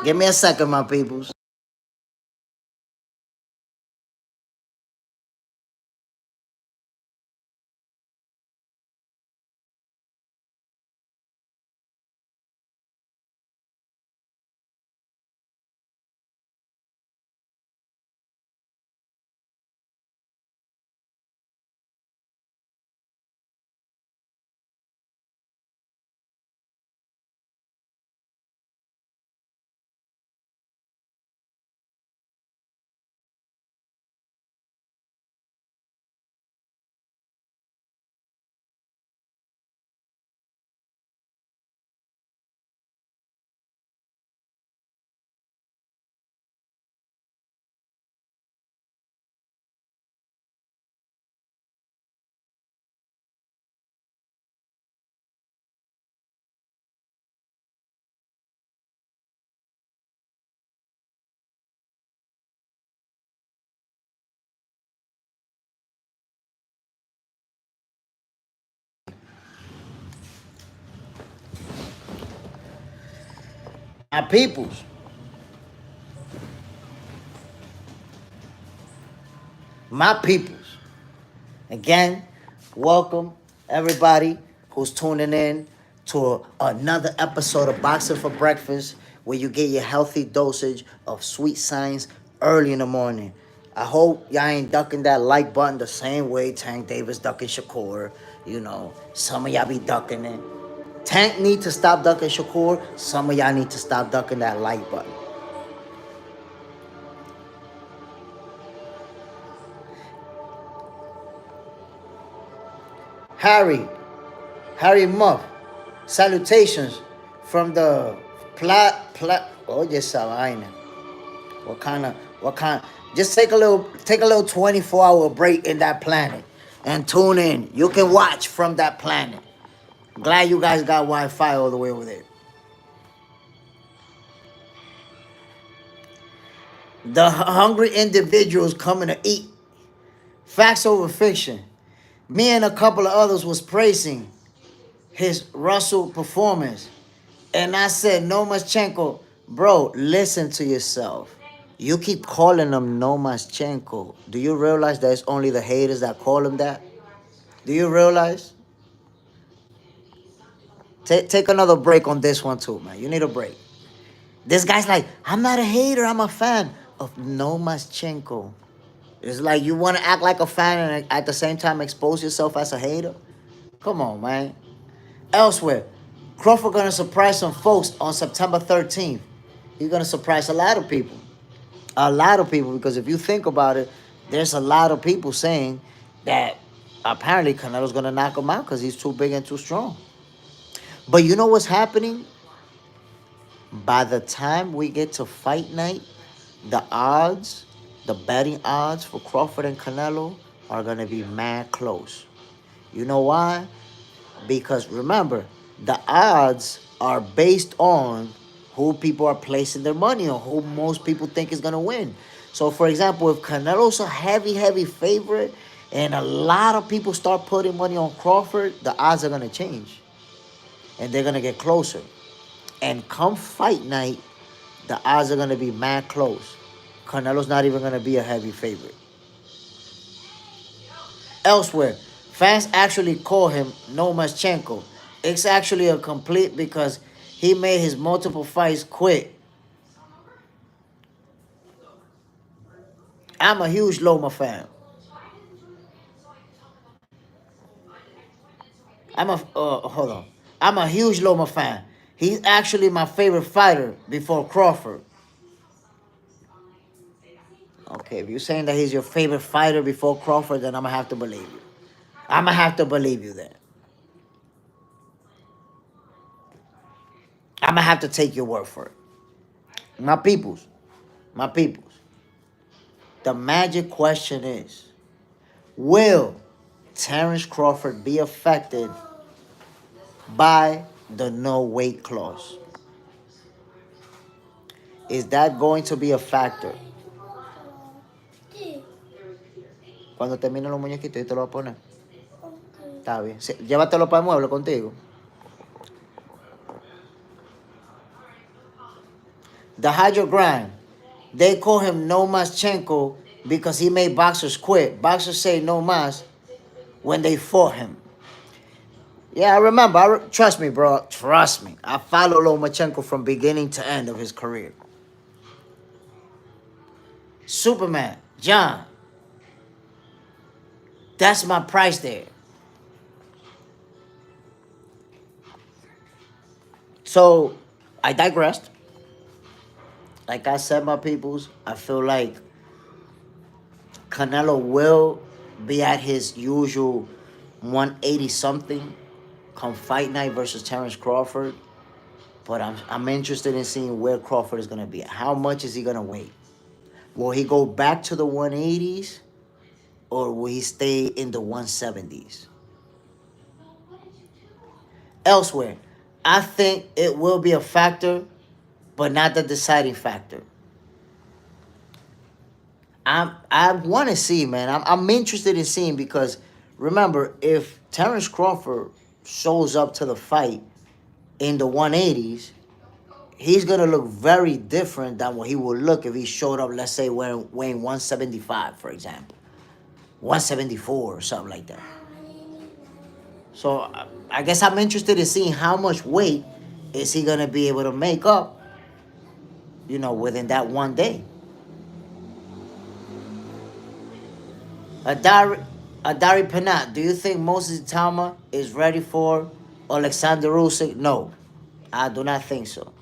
Give me a second, my peoples. My peoples. My peoples. Again, welcome everybody who's tuning in to another episode of Boxing for Breakfast, where you get your healthy dosage of sweet science early in the morning. I hope y'all ain't ducking that like button the same way Tank Davis ducking Shakur. You know, some of y'all be ducking it. Tank need to stop ducking Shakur. Some of y'all need to stop ducking that like button. Harry Muff, salutations from the oye esa vaina. What kind, just take a little 24-hour break in that planet and tune in. You can watch from that planet. Glad you guys got Wi-Fi all the way over there. The hungry individuals coming to eat. Facts over fiction. Me and a couple of others was praising his Russell performance. And I said, Lomachenko, bro, listen to yourself. You keep calling him Lomachenko. Do you realize that it's only the haters that call him that? Do you realize? Take another break on this one too, man. You need a break. This guy's like, I'm not a hater, I'm a fan of Lomachenko. It's like you want to act like a fan and at the same time expose yourself as a hater? Come on, man. Elsewhere, Crawford gonna surprise some folks on September 13th. He's gonna surprise a lot of people. A lot of people, because if you think about it, there's a lot of people saying that apparently Canelo's gonna knock him out because he's too big and too strong. But you know what's happening? By the time we get to fight night, the odds, the betting odds for Crawford and Canelo are gonna be mad close. You know why? Because remember, the odds are based on who people are placing their money on, who most people think is going to win. So, for example, if Canelo's a heavy favorite and a lot of people start putting money on Crawford, the odds are going to change and they're going to get closer. And come fight night, the odds are going to be mad close. Canelo's not even going to be a heavy favorite. Elsewhere, fans actually call him Lomachenko. It's actually a complete because he made his multiple fights quit. I'm a huge Loma fan. Hold on. I'm a huge Loma fan. He's actually my favorite fighter before Crawford. Okay, if you're saying that he's your favorite fighter before Crawford, then I'm gonna have to believe you. I'm gonna have to believe you then. I'm gonna have to take your word for it. My peoples, my peoples. The magic question is, will Terence Crawford be affected by the no weight clause? Is that going to be a factor? Cuando terminen los muñequitos, yo te lo voy a poner. Está bien. Sí, llévatelo para el mueble contigo. The Hydro Grind. They call him Lomachenko because he made boxers quit. Boxers say no mas when they fought him. Yeah, I remember. Trust me, bro. Trust me. I followed Lomachenko from beginning to end of his career. Superman, John. That's my price there. So, I digressed. Like I said, my peoples, I feel like Canelo will be at his usual 180 something come fight night versus Terence Crawford. But I'm interested in seeing where Crawford is gonna be at. How much is he gonna weigh? Will he go back to the 180s or will he stay in the 170s? Elsewhere, I think it will be a factor, but not the deciding factor. I want to see, man. I'm interested in seeing because remember, if Terence Crawford shows up to the fight in the 180s, he's gonna look very different than what he would look if he showed up, let's say, weighing 175, for example, 174 or something like that. So I guess I'm interested in seeing how much weight is he gonna be able to make up, within that one day. Adari Penat, do you think Moses Itama is ready for Alexander Usyk? No, I do not think so.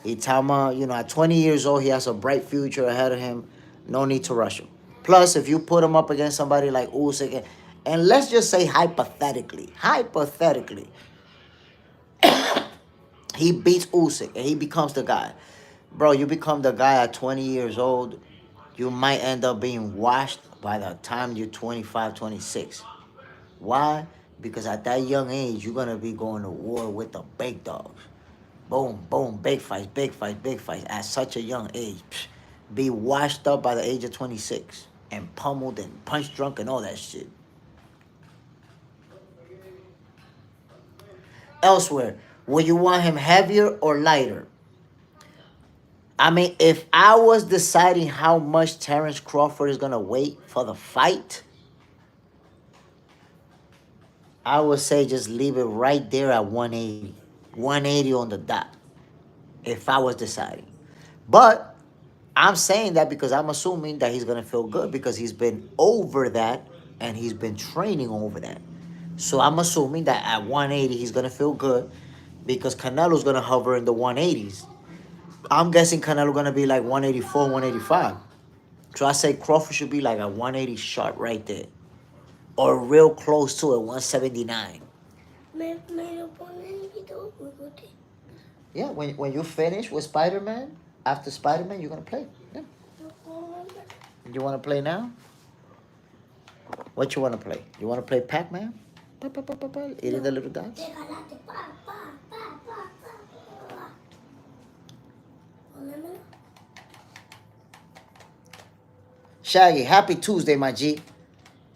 Itama, at 20 years old, he has a bright future ahead of him. No need to rush him. Plus, if you put him up against somebody like Usyk, and let's just say hypothetically, he beats Usyk and he becomes the guy. Bro, you become the guy at 20 years old, you might end up being washed by the time you're 25, 26. Why? Because at that young age, you're going to be going to war with the big dogs. Boom, boom, big fights, big fights, big fights. At such a young age, be washed up by the age of 26 and pummeled and punch drunk and all that shit. Elsewhere, would you want him heavier or lighter? I mean, if I was deciding how much Terence Crawford is going to weigh for the fight, I would say just leave it right there at 180. 180 on the dot, if I was deciding. But I'm saying that because I'm assuming that he's going to feel good because he's been over that and he's been training over that. So I'm assuming that at 180 he's going to feel good because Canelo's going to hover in the 180s. I'm guessing Canelo going to be like 184, 185. So I say Crawford should be like a 180 sharp right there. Or real close to it, 179. Yeah, when you finish with Spider-Man, after Spider-Man, you're going to play. Yeah. You want to play now? What you want to play? You want to play Pac-Man? Eating the little dots? Shaggy, happy Tuesday, my G.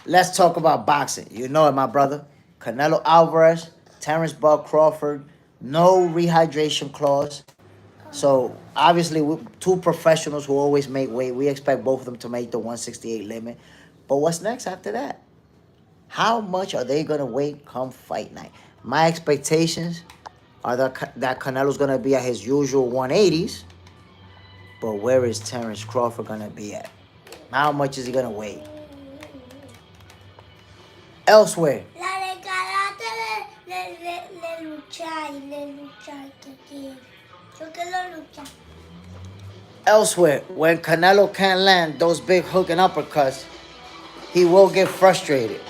Let's talk about boxing. You know it, my brother. Canelo Alvarez, Terence Bud Crawford, no rehydration clause. So, obviously, we're two professionals who always make weight. We expect both of them to make the 168 limit. But what's next after that? How much are they going to weigh come fight night? My expectations are that Canelo's going to be at his usual 180s. But where is Terence Crawford going to be at? How much is he going to weigh? Elsewhere. Elsewhere, when Canelo can't land those big hook and uppercuts, he will get frustrated.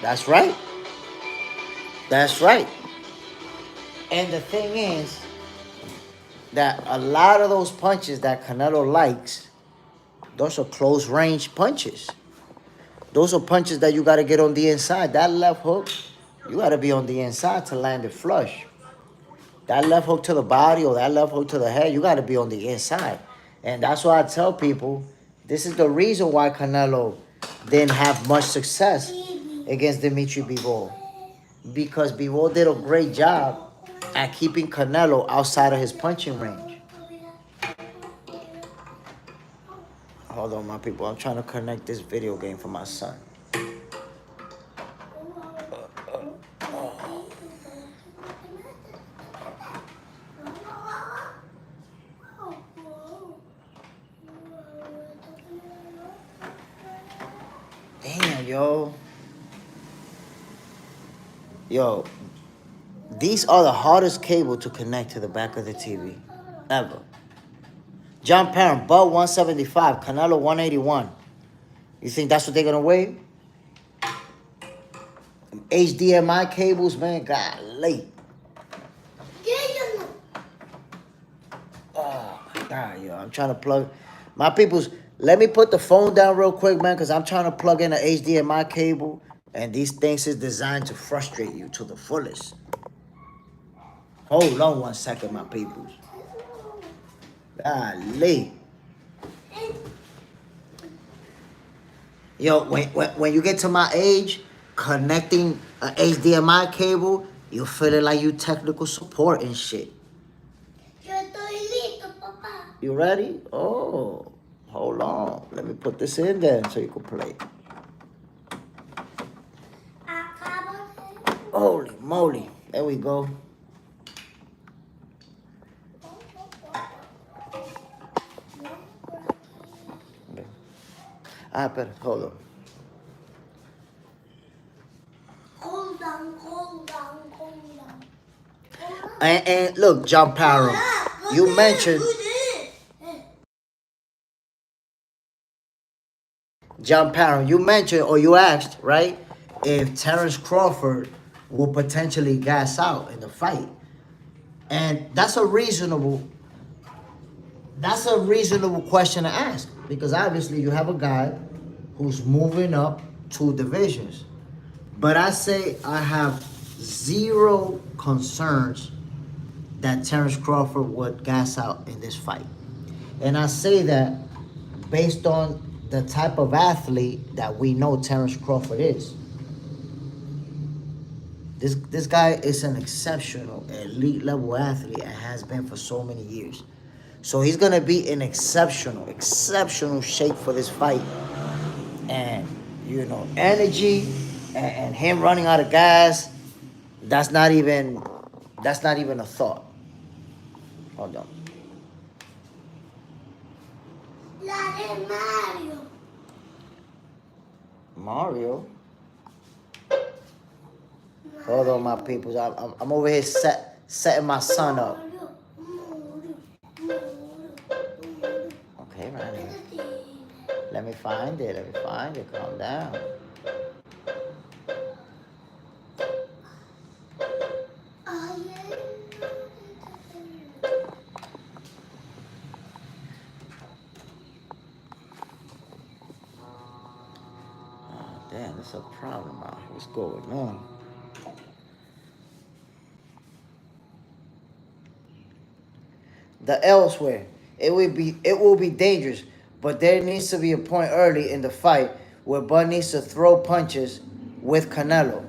That's right. That's right. And the thing is that a lot of those punches that Canelo likes, those are close range punches. Those are punches that you got to get on the inside. That left hook, you got to be on the inside to land it flush. That left hook to the body or that left hook to the head, you got to be on the inside. And that's why I tell people, this is the reason why Canelo didn't have much success against Dimitri Bivol. Because Bivol did a great job at keeping Canelo outside of his punching range. Hold on, my people. I'm trying to connect this video game for my son. Damn, yo. Yo, these are the hardest cable to connect to the back of the TV ever. John Parent, Bud 175, Canelo 181. You think that's what they're gonna weigh? HDMI cables, man, golly. Oh my God, yo, I'm trying to plug. My peoples, let me put the phone down real quick, man, because I'm trying to plug in an HDMI cable, and these things is designed to frustrate you to the fullest. Hold on 1 second, my peoples. Golly. Yo, when you get to my age, connecting an HDMI cable, you feeling like you technical support and shit. You ready? Oh, hold on. Let me put this in there so you can play. Holy moly. There we go. Okay. I better hold on. And look, John Parham, you mentioned John Parham, you mentioned or you asked, right, if Terence Crawford will potentially gas out in the fight. And that's a reasonable question to ask, because obviously you have a guy who's moving up 2 divisions. But I say I have zero concerns that Terence Crawford would gas out in this fight. And I say that based on the type of athlete that we know Terence Crawford is. This guy is an exceptional, elite level athlete and has been for so many years. So he's gonna be in exceptional shape for this fight. And you know, energy and him running out of gas, that's not even a thought. Hold on. Mario? Hold on, my peoples. I'm over here setting my son up. Okay, man. Let me find it. Calm down. Damn, that's a problem out here. What's going on? The elsewhere, it will be dangerous, but there needs to be a point early in the fight where Bud needs to throw punches with Canelo.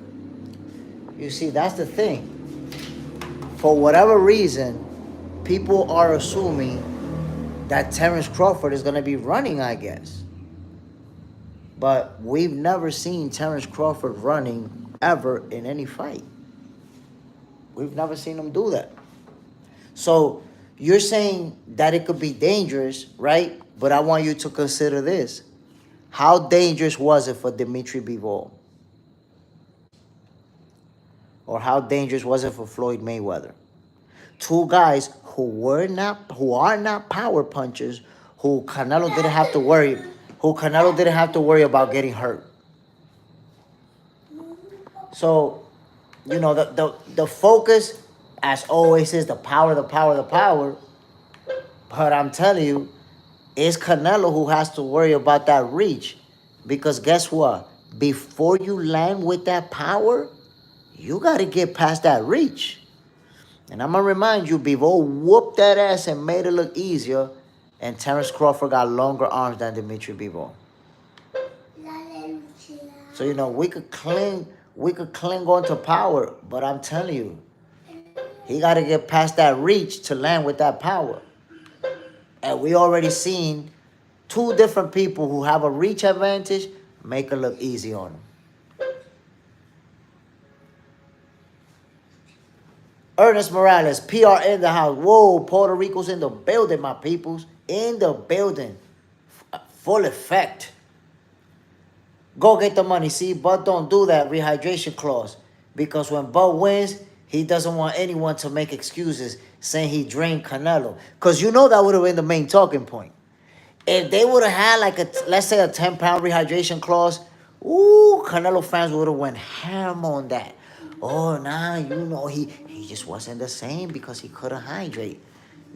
You see, that's the thing. For whatever reason, people are assuming that Terence Crawford is going to be running, I guess. But we've never seen Terence Crawford running ever in any fight. We've never seen him do that. So you're saying that it could be dangerous, right? But I want you to consider this. How dangerous was it for Dimitri Bivol? Or how dangerous was it for Floyd Mayweather? 2 guys who are not power punchers, who Canelo didn't have to worry about getting hurt. So, you know, the focus, as always, is the power. But I'm telling you, it's Canelo who has to worry about that reach. Because guess what? Before you land with that power, you got to get past that reach. And I'm going to remind you, Bivol whooped that ass and made it look easier. And Terence Crawford got longer arms than Dimitri Bivol. So, you know, we could cling on to power. But I'm telling you, he got to get past that reach to land with that power. And we already seen two different people who have a reach advantage, make it look easy on them. Ernest Morales, PR in the house. Whoa, Puerto Rico's in the building, my peoples. In the building. Full effect. Go get the money. See, Bud don't do that rehydration clause. Because when Bud wins, he doesn't want anyone to make excuses saying he drained Canelo. Because you know that would have been the main talking point. If they would have had like let's say a 10-pound rehydration clause, ooh, Canelo fans would have went ham on that. Oh, nah, you know, he just wasn't the same because he couldn't hydrate.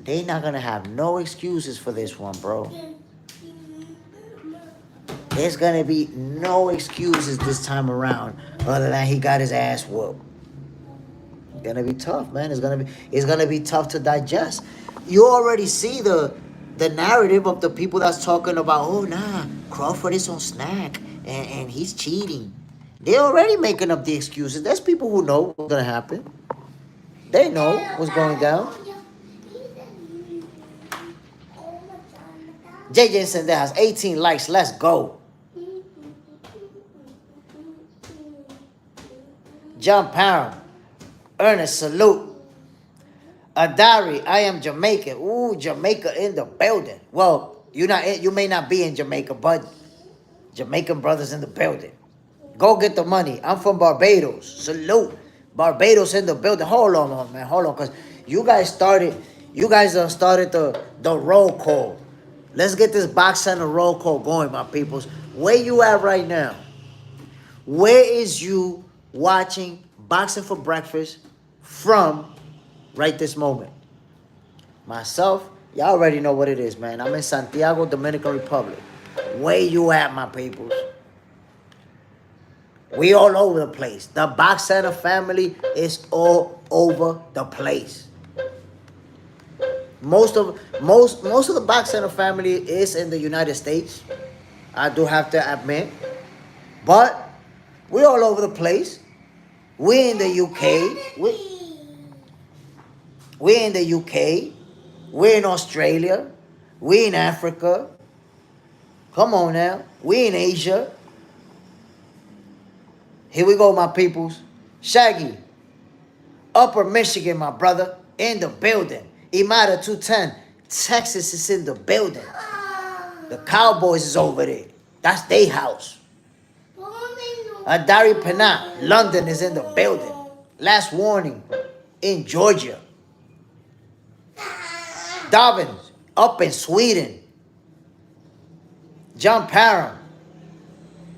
They not going to have no excuses for this one, bro. There's going to be no excuses this time around other than he got his ass whooped. It's going to be tough, man. It's going to be tough to digest. You already see the narrative of the people that's talking about, oh, nah, Crawford is on snack and he's cheating. They're already making up the excuses. There's people who know what's going to happen. They know what's going down. JJ Sendejas, 18 likes. Let's go. John Parham. Ernest, salute. Adari, I am Jamaican. Ooh, Jamaica in the building. Well, you may not be in Jamaica, but Jamaican brothers in the building. Go get the money. I'm from Barbados. Salute. Barbados in the building. Hold on, man. Hold on, because you guys started the roll call. Let's get this box center roll call going, my peoples. Where you at right now? Where is you watching Boxing for Breakfast from right this moment? Myself, y'all already know what it is, man. I'm in Santiago, Dominican Republic. Where you at, my peoples? We all over the place. The Box Center family is all over the place. Most of the Box Center family is in the United States. I do have to admit. But we're all over the place. We're in the UK. We're in the UK. We're in Australia. We're in Africa. Come on now. We're in Asia. Here we go, my peoples. Shaggy. Upper Michigan, my brother. In the building. Imada 210. Texas is in the building. The Cowboys is over there. That's their house. Adari Penat. London is in the building. Last warning. In Georgia. Dobbins. Up in Sweden. John Parham.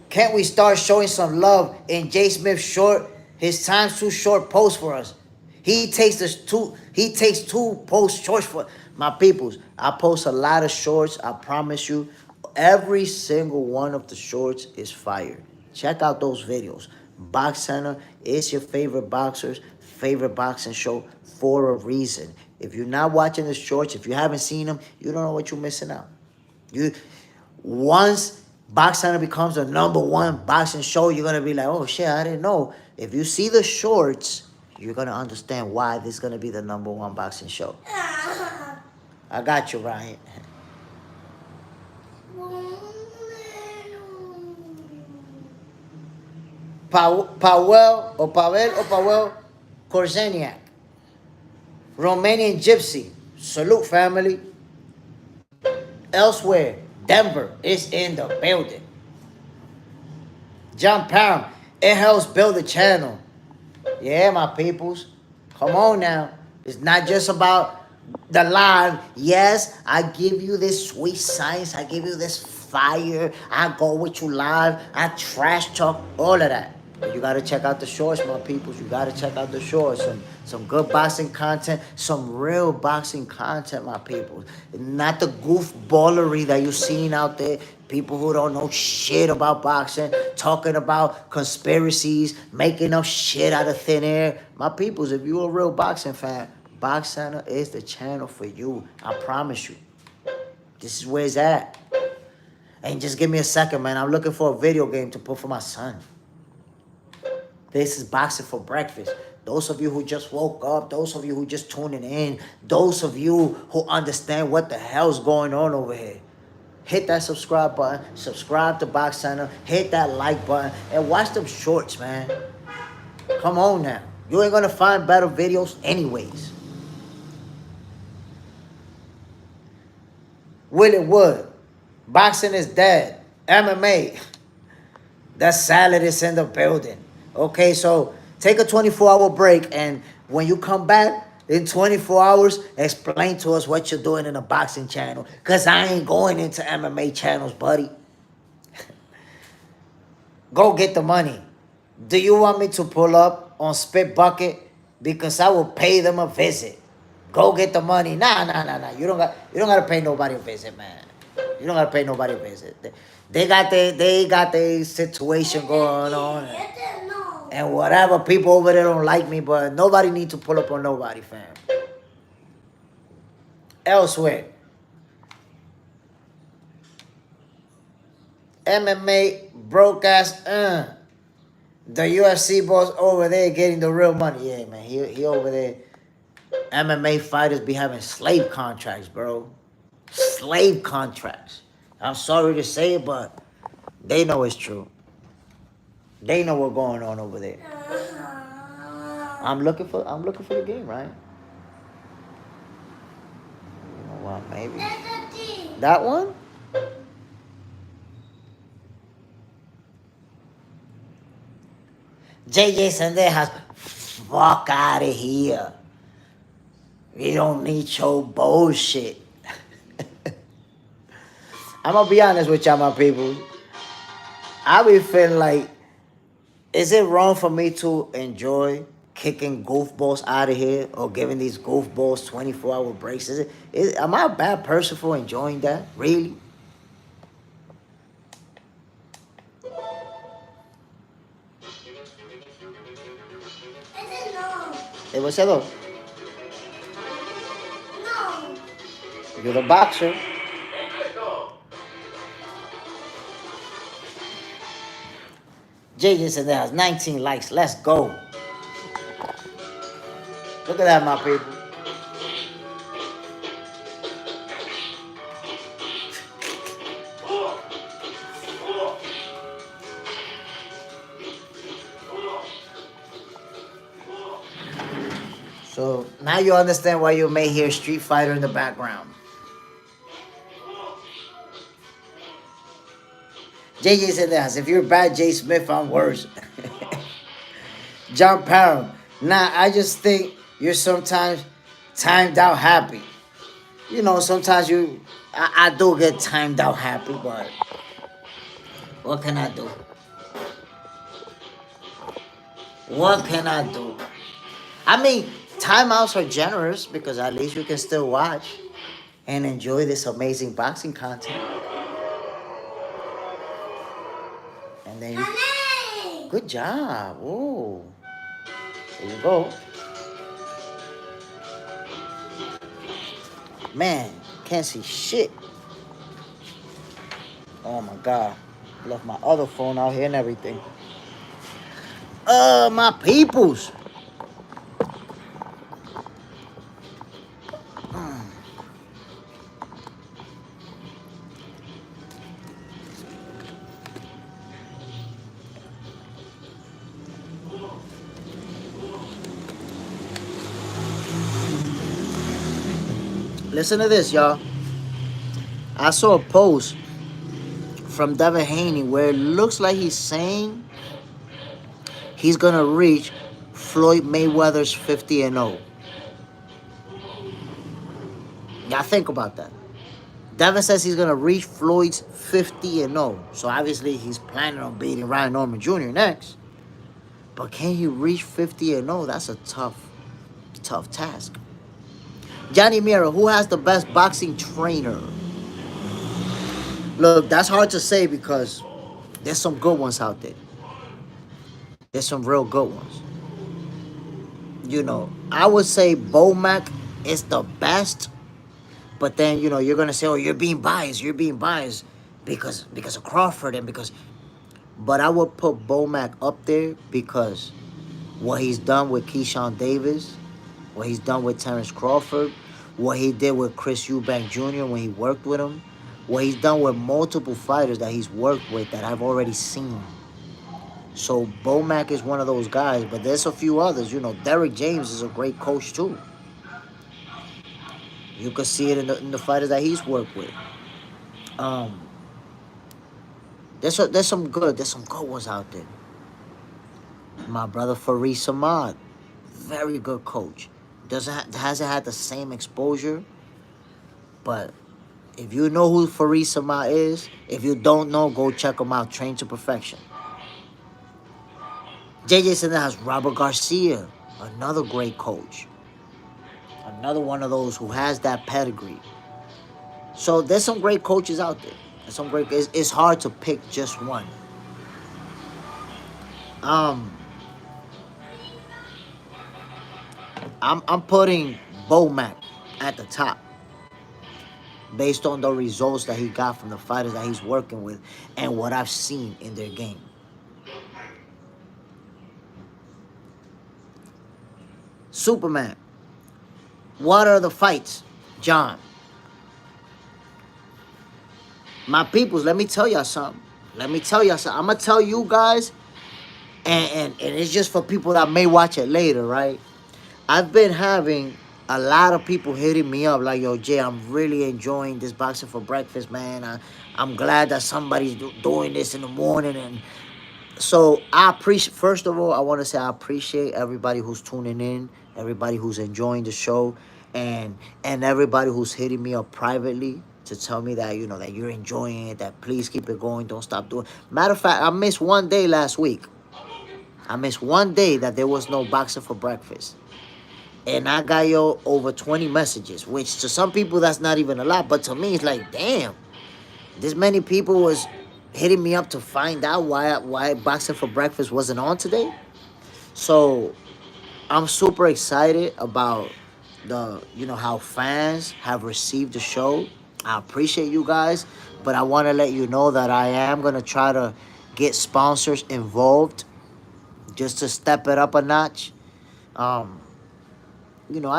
Can't we start showing some love in J. Smith short? His time's too short post for us. He takes two post shorts for my peoples. I post a lot of shorts. I promise you. Every single one of the shorts is fire. Check out those videos. Box Center is your favorite boxer's favorite boxing show for a reason. If you're not watching the shorts, if you haven't seen them, you don't know what you're missing out. Once Box Center becomes the #1 boxing show, you're going to be like, oh, shit, I didn't know. If you see the shorts, you're going to understand why this is going to be the #1 boxing show. I got you, Ryan. Pavel Korzeniak. Romanian Gypsy. Salute, family. Elsewhere, Denver is in the building. John Parham. It helps build the channel. Yeah, my peoples. Come on now. It's not just about the live. Yes, I give you this sweet science. I give you this fire. I go with you live. I trash talk. All of that. But you got to check out the shorts, my peoples. You got to check out the shorts. Some good boxing content. Some real boxing content, my peoples. Not the goofballery that you're seeing out there. People who don't know shit about boxing. Talking about conspiracies. Making up shit out of thin air. My peoples, if you're a real boxing fan, Box Center is the channel for you. I promise you. This is where it's at. And just give me a second, man. I'm looking for a video game to put for my son. This is Boxing for Breakfast. Those of you who just woke up, those of you who just tuning in, those of you who understand what the hell's going on over here, hit that subscribe button, subscribe to Box Center, hit that like button, and watch them shorts, man. Come on now. You ain't gonna find better videos anyways. Willie Wood. Boxing is dead. MMA. The salad is in the building. Okay, so take a 24-hour break, and when you come back in 24 hours, explain to us what you're doing in the boxing channel. Because I ain't going into MMA channels, buddy. Go get the money. Do you want me to pull up on Spit Bucket? Because I will pay them a visit. Go get the money. Nah. You don't gotta pay nobody a visit, man. You don't gotta pay nobody a visit. They got their situation going on. And whatever, people over there don't like me, but nobody need to pull up on nobody, fam. Elsewhere. MMA broke ass. The UFC boss over there getting the real money. Yeah, man. He over there. MMA fighters be having slave contracts, bro. Slave contracts. I'm sorry to say it, but they know it's true. They know what's going on over there. I'm looking for the game, right? You know what? Maybe that one. JJ Sendejas, fuck out of here. We don't need your bullshit. I'm gonna be honest with y'all, my people. I be feeling like, is it wrong for me to enjoy kicking goofballs out of here or giving these goofballs 24-hour breaks? Am I a bad person for enjoying that? Really? It was hello. No. You're the boxer. JJ said that has 19 likes. Let's go. Look at that, my people. So now you understand why you may hear Street Fighter in the background. JJ said that, if you're bad, Jay Smith, I'm worse. John Parham, nah, I just think you're sometimes timed out happy. You know, sometimes I do get timed out happy, but what can I do? What can I do? I mean, timeouts are generous because at least you can still watch and enjoy this amazing boxing content. And then good job. Oh, there you go. Man, can't see shit. Oh my God. Left my other phone out here and everything. My peoples. Listen to this, y'all. I saw a post from Devin Haney where it looks like he's saying he's going to reach Floyd Mayweather's 50-0. Now think about that. Devin says he's going to reach Floyd's 50-0. So obviously he's planning on beating Ryan Norman Jr. next. But can he reach 50-0? That's a tough task. Johnny Mira, who has the best boxing trainer? Look, that's hard to say because there's some good ones out there. There's some real good ones. You know, I would say Bomac is the best. But then, you know, you're going to say, oh, you're being biased. You're being biased because of Crawford and because... But I would put Bomac up there because what he's done with Keyshawn Davis, what he's done with Terence Crawford, what he did with Chris Eubank Jr. when he worked with him, what he's done with multiple fighters that he's worked with that I've already seen. So Bomac is one of those guys, but there's a few others. You know, Derek James is a great coach too. You can see it in the fighters that he's worked with. There's some good ones out there. My brother Farid Samad, very good coach. Hasn't had the same exposure, but if you know who Farid Samad is, if you don't know, go check him out. Train to Perfection. JJ Sanders has Robert Garcia, another great coach. Another one of those who has that pedigree. So there's some great coaches out there. There's some great. It's hard to pick just one. I'm putting Bomac at the top based on the results that he got from the fighters that he's working with and what I've seen in their game. Superman. What are the fights, John? My peoples, let me tell y'all something. I'm going to tell you guys, and it's just for people that may watch it later, right? I've been having a lot of people hitting me up like, yo, Jay, I'm really enjoying this boxing for breakfast, man. I'm glad that somebody's doing this in the morning. And so I appreciate, first of all, I want to say I appreciate everybody who's tuning in, everybody who's enjoying the show, and everybody who's hitting me up privately to tell me that, you know, that you're enjoying it, that please keep it going, don't stop doing it. Matter of fact, I missed one day last week. I missed one day that there was no boxing for breakfast. And I got over 20 messages, which to some people that's not even a lot, but to me it's like, damn, this many people was hitting me up to find out why boxing for breakfast wasn't on today. So I'm super excited about how fans have received the show. I appreciate you guys, but I want to let you know that I am going to try to get sponsors involved just to step it up a notch. I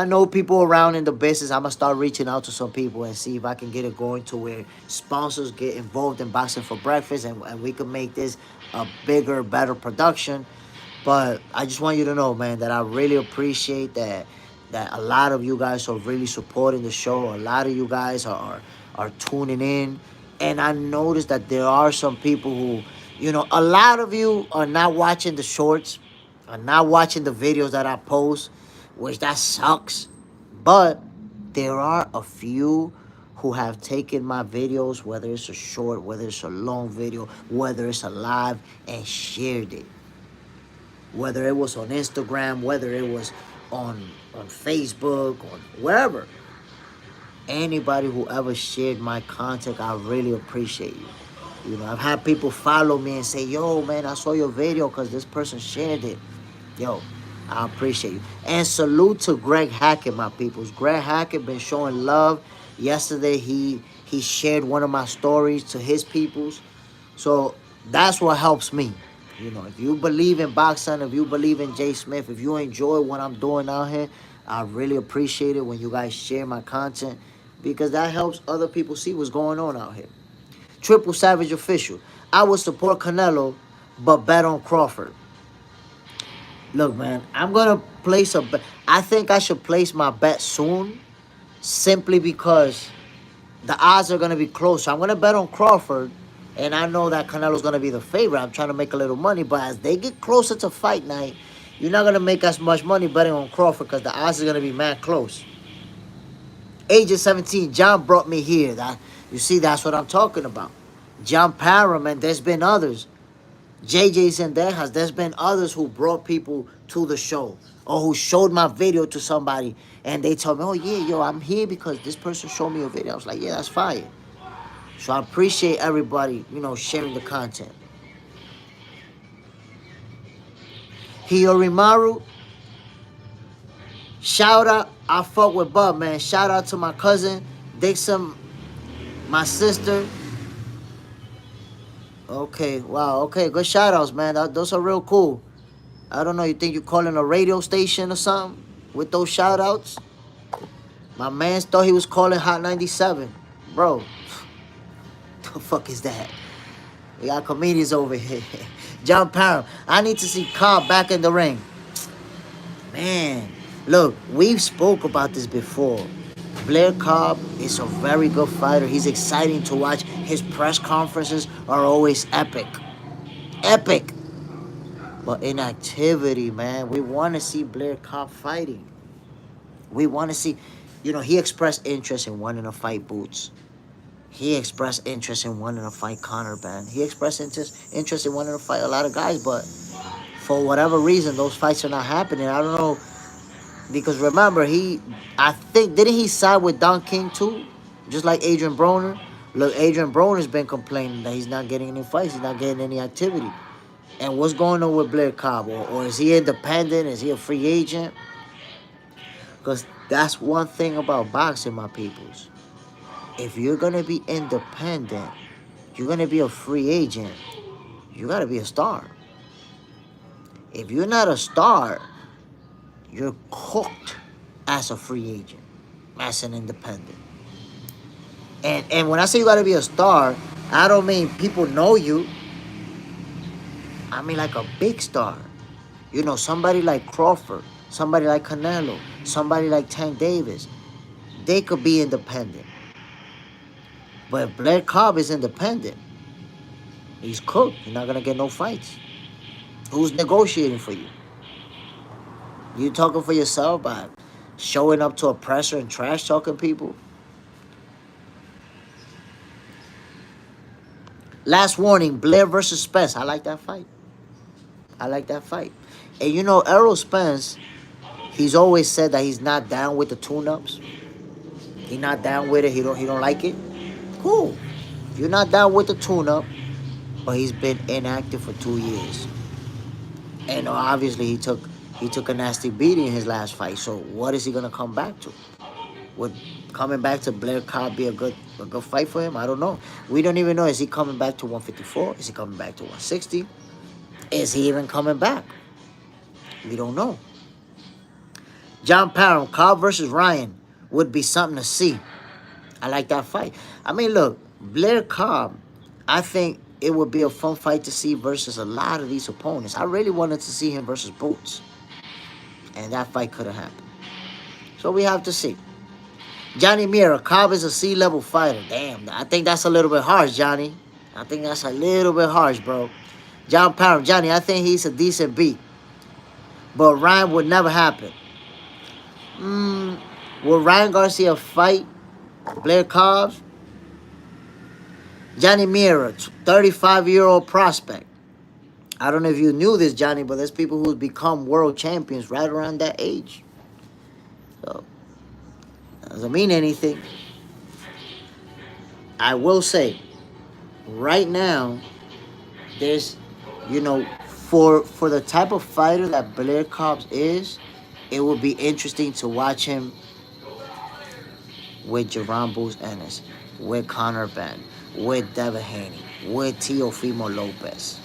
know people around in the business. I'm going to start reaching out to some people and see if I can get it going to where sponsors get involved in boxing for breakfast and we can make this a bigger, better production. But I just want you to know, man, that I really appreciate that a lot of you guys are really supporting the show. A lot of you guys are tuning in. And I noticed that there are some people who, a lot of you are not watching the shorts, are not watching the videos that I post, which that sucks. But there are a few who have taken my videos, whether it's a short, whether it's a long video, whether it's a live, and shared it. Whether it was on Instagram, whether it was on Facebook, or wherever. Anybody who ever shared my content, I really appreciate you. I've had people follow me and say, yo, man, I saw your video because this person shared it. Yo, I appreciate you. And salute to Greg Hackett, my peoples. Greg Hackett been showing love. Yesterday, he shared one of my stories to his peoples. So that's what helps me. If you believe in boxing, if you believe in Jay Smith, if you enjoy what I'm doing out here, I really appreciate it when you guys share my content because that helps other people see what's going on out here. Triple Savage Official. I would support Canelo, but bet on Crawford. Look, man, I'm going to place a bet. I think I should place my bet soon simply because the odds are going to be close. So I'm going to bet on Crawford. And I know that Canelo's going to be the favorite. I'm trying to make a little money. But as they get closer to fight night, you're not going to make as much money betting on Crawford because the odds are going to be mad close. Age of 17, John brought me here. You see, that's what I'm talking about. John Parham, and there's been others. JJ Zendejas, there's been others who brought people to the show or who showed my video to somebody. And they told me, oh, yeah, yo, I'm here because this person showed me a video. I was like, yeah, that's fire. So I appreciate everybody, sharing the content. Hiyorimaru, shout out. I fuck with Bub, man. Shout out to my cousin, Dixon, my sister. Okay, wow, okay, good shout outs, man. Those are real cool. I don't know, you think you're calling a radio station or something with those shout outs? My man thought he was calling Hot 97. Bro. The fuck is that? We got comedians over here. John Parham. I need to see Cobb back in the ring. Man, look, we've spoke about this before. Blair Cobb is a very good fighter. He's exciting to watch. His press conferences are always epic. Epic. But inactivity, man. We want to see Blair Cobb fighting. We want to see, he expressed interest in wanting to fight Boots. He expressed interest in wanting to fight Conor Ben. He expressed interest in wanting to fight a lot of guys, but for whatever reason, those fights are not happening. I don't know, because remember, I think, didn't he side with Don King too? Just like Adrian Broner? Look, Adrian Broner's been complaining that he's not getting any fights, he's not getting any activity. And what's going on with Blair Cobb? Or is he independent? Is he a free agent? Because that's one thing about boxing, my peoples. If you're going to be independent, you're going to be a free agent, you got to be a star. If you're not a star, you're cooked as a free agent, as an independent. And when I say you got to be a star, I don't mean people know you. I mean like a big star. Somebody like Crawford, somebody like Canelo, somebody like Tank Davis. They could be independent. But if Blair Cobb is independent, he's cooked. You're not going to get no fights. Who's negotiating for you? You talking for yourself by showing up to a presser and trash talking people? Last warning, Blair versus Spence. I like that fight. And Errol Spence, he's always said that he's not down with the tune-ups. He's not down with it. He don't like it. Cool. If you're not down with the tune-up, but he's been inactive for 2 years. And obviously he took a nasty beating in his last fight. So what is he gonna come back to? Would coming back to Blair Cobb be a good fight for him? I don't know. We don't even know. Is he coming back to 154? Is he coming back to 160? Is he even coming back? We don't know. John Parham, Cobb versus Ryan would be something to see. I like that fight. I mean, look, Blair Cobb, I think it would be a fun fight to see versus a lot of these opponents. I really wanted to see him versus Boots. And that fight could have happened. So we have to see. Johnny Mira, Cobb is a C-level fighter. Damn, I think that's a little bit harsh, Johnny. I think that's a little bit harsh, bro. John Parham, Johnny, I think he's a decent beat. But Ryan would never happen. Will Ryan Garcia fight Blair Cobb? Johnny Mira, 35-year-old prospect. I don't know if you knew this, Johnny, but there's people who become world champions right around that age. So, doesn't mean anything. I will say, right now, there's, for the type of fighter that Blair Cobbs is, it would be interesting to watch him with Jerron Boots Ennis, with Conor Ben, with Devin Haney, with Teofimo Lopez.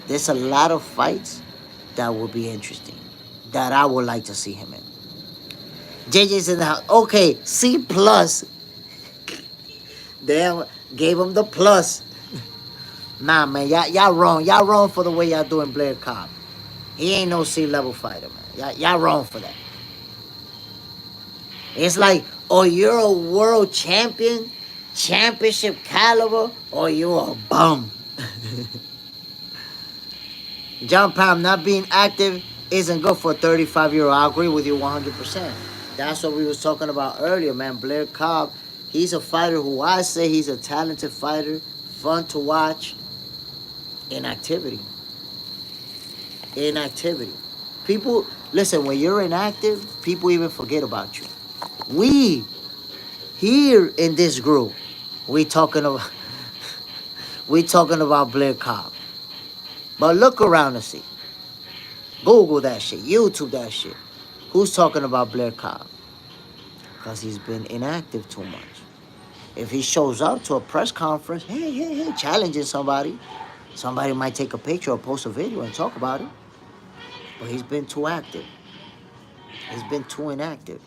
There's a lot of fights that will be interesting, that I would like to see him in. JJ's in the house. Okay, C+. They gave him the plus. Nah, man, y'all wrong. Y'all wrong for the way y'all doing Blair Cobb. He ain't no C-level fighter, man. Y'all wrong for that. It's like, oh, you're a world champion, championship caliber, or you're a bum. John Parham not being active isn't good for a 35-year-old. I agree with you 100%. That's what we was talking about earlier, man. Blair Cobb, he's a fighter who I say he's a talented fighter, fun to watch. Inactivity. People, listen, when you're inactive, people even forget about you. We, here in this group, we talking about Blair Cobb. But look around and see. Google that shit. YouTube that shit. Who's talking about Blair Cobb? Because he's been inactive too much. If he shows up to a press conference, hey, challenging somebody, somebody might take a picture or post a video and talk about it. But he's been too active. He's been too inactive.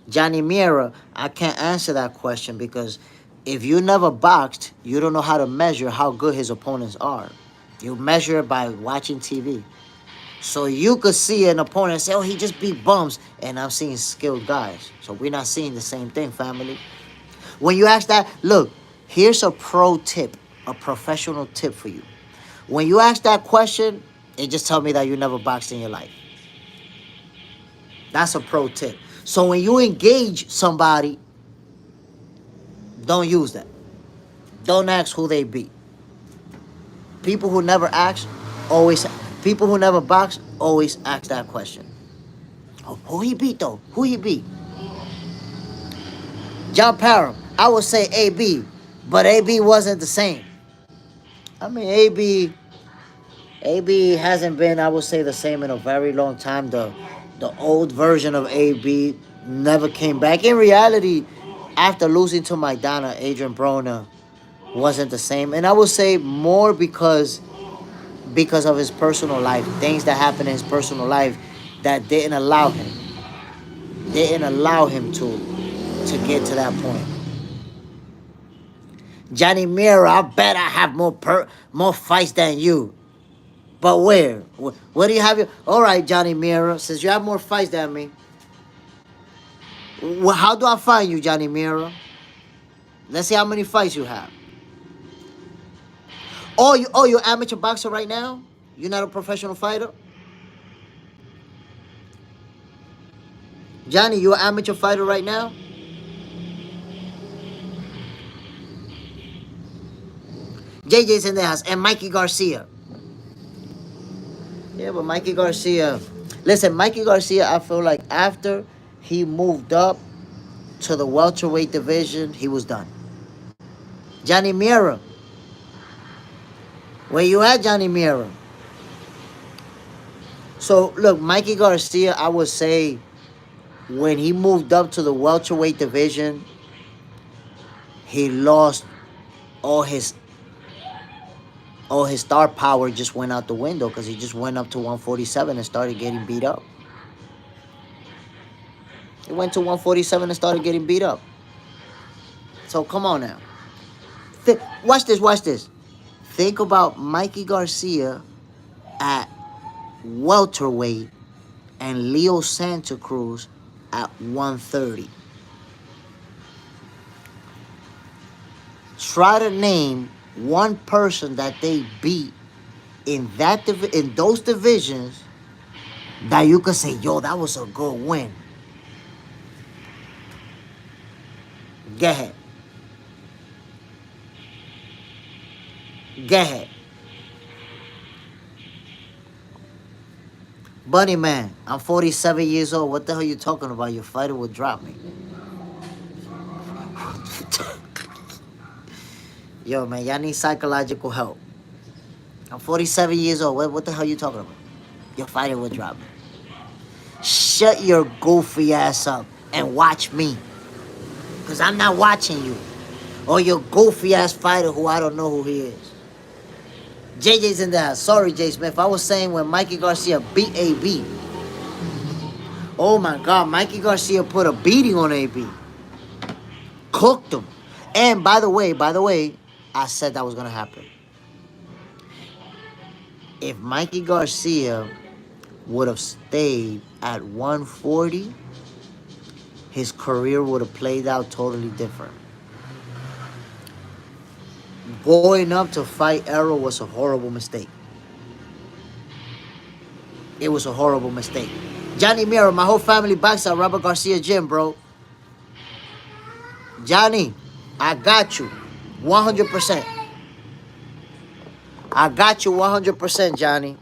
Johnny Mira, I can't answer that question because if you never boxed, you don't know how to measure how good his opponents are. You measure it by watching TV. So you could see an opponent and say, oh, he just beat bums. And I'm seeing skilled guys. So we're not seeing the same thing, family. When you ask that, look, here's a pro tip, a professional tip for you. When you ask that question, it just tells me that you never boxed in your life. That's a pro tip. So when you engage somebody, don't use that. Don't ask who they beat. People who never ask, always, people who never box, always ask that question. Oh, who he beat though? Who he beat? John Parham, I would say AB, but AB wasn't the same. I mean, AB hasn't been, I would say, the same in a very long time. The old version of AB never came back. In reality, after losing to Maidana, Adrian Broner wasn't the same. And I would say more because of his personal life. Things that happened in his personal life that didn't allow him. Didn't allow him to get to that point. Johnny Mira, I bet I have more fights than you. But where? Where do you have your... All right, Johnny Mira, since you have more fights than me, how do I find you, Johnny Mira? Let's see how many fights you have. Oh, you're an amateur boxer right now? You're not a professional fighter? Johnny, you're an amateur fighter right now? JJ's in the house. And Mikey Garcia. Yeah, but Mikey Garcia... Listen, Mikey Garcia, I feel like after he moved up to the welterweight division, he was done. Johnny Mira. Where you at, Johnny Mira? So, look, Mikey Garcia, I would say, when he moved up to the welterweight division, he lost all his star power just went out the window because he just went up to 147 and started getting beat up. He went to 147 and started getting beat up. So come on now. Watch this. Think about Mikey Garcia at welterweight and Leo Santa Cruz at 130. Try to name one person that they beat in those divisions that you could say, yo, that was a good win. Go ahead. Bunny man, I'm 47 years old. What the hell are you talking about? Your fighter will drop me. Yo, man, y'all need psychological help. I'm 47 years old. What the hell are you talking about? Your fighter will drop me. Shut your goofy ass up and watch me. Because I'm not watching you. Or your goofy ass fighter who I don't know who he is. JJ's in there. Sorry, J. Smith. I was saying when Mikey Garcia beat AB. Oh my God, Mikey Garcia put a beating on AB. Cooked him. And by the way, I said that was going to happen. If Mikey Garcia would have stayed at 140, his career would have played out totally different. Going up to fight Errol was a horrible mistake. It was a horrible mistake. Johnny Mira, my whole family boxes at Robert Garcia Gym, bro. Johnny, I got you 100%. I got you 100%, Johnny.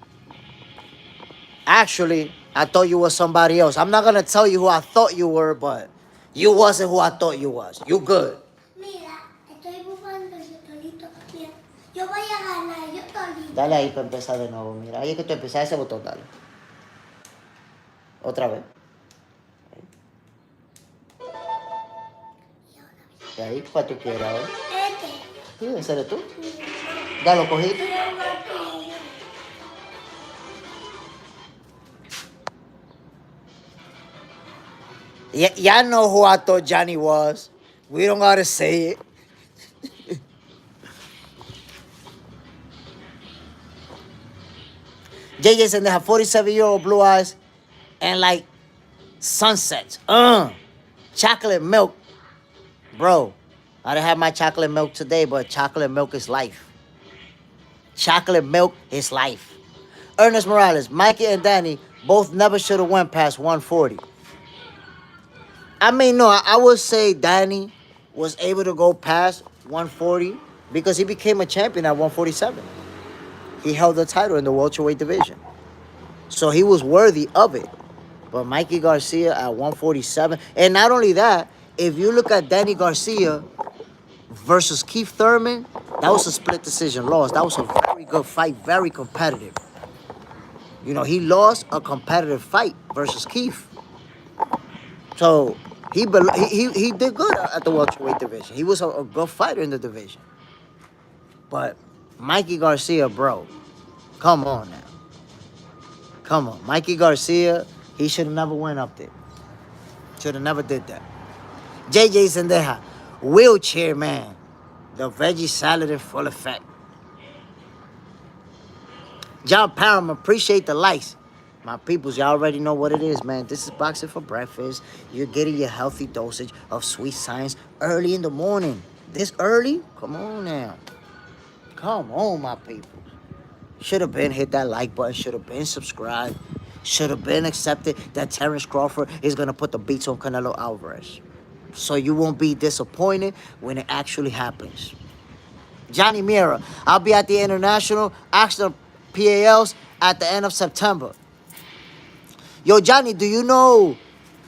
Actually, I thought you were somebody else. I'm not going to tell you who I thought you were, but you wasn't who I thought you was. You good. Mira, estoy buscando yo solito. Mira, yo voy a ganar, yo solito. Dale ahí para empezar de nuevo. Mira, ahí es que tú empezás ese botón, dale. Otra vez. Y ahí, ¿cuál tú quieres ahora? Sí, ese eres tú. Ya lo cogiste. Y'all know who I thought Johnny was. We don't gotta say it. JJ said they have 47-year-old blue eyes and like sunsets. Chocolate milk. Bro, I didn't have my chocolate milk today, but chocolate milk is life. Chocolate milk is life. Ernest Morales, Mikey and Danny both never should have went past 140. I mean, no, I would say Danny was able to go past 140 because he became a champion at 147. He held the title in the welterweight division. So he was worthy of it. But Mikey Garcia at 147. And not only that, if you look at Danny Garcia versus Keith Thurman, that was a split decision loss. That was a very good fight, very competitive. You know, he lost a competitive fight versus Keith. So he did good at the welterweight division. He was a good fighter in the division. But Mikey Garcia, bro, come on now. Come on. Mikey Garcia, he should have never went up there. Should have never did that. JJ Zendeja, wheelchair man. The veggie salad in full effect. John Parham, appreciate the likes. My peoples, y'all already know what it is, man. This is Boxing for Breakfast. You're getting your healthy dosage of sweet science early in the morning. This early? Come on now. Come on, my people. Should have been hit that like button. Should have been subscribed. Should have been accepted that Terence Crawford is going to put the beats on Canelo Alvarez. So you won't be disappointed when it actually happens. Johnny Mira, I'll be at the International Action PALs at the end of September. Yo, Johnny, do you know?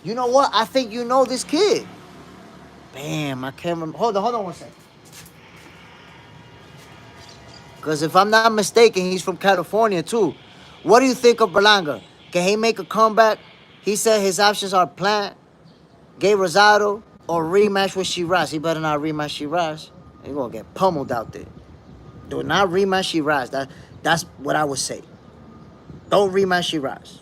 You know what? I think you know this kid. Bam, I can't remember. Hold on one second. Because if I'm not mistaken, he's from California, too. What do you think of Berlanga? Can he make a comeback? He said his options are Plant, Gay Rosado, or rematch with Shiraz. He better not rematch Shiraz. He's going to get pummeled out there. Do not rematch Shiraz. That's what I would say. Don't rematch Shiraz.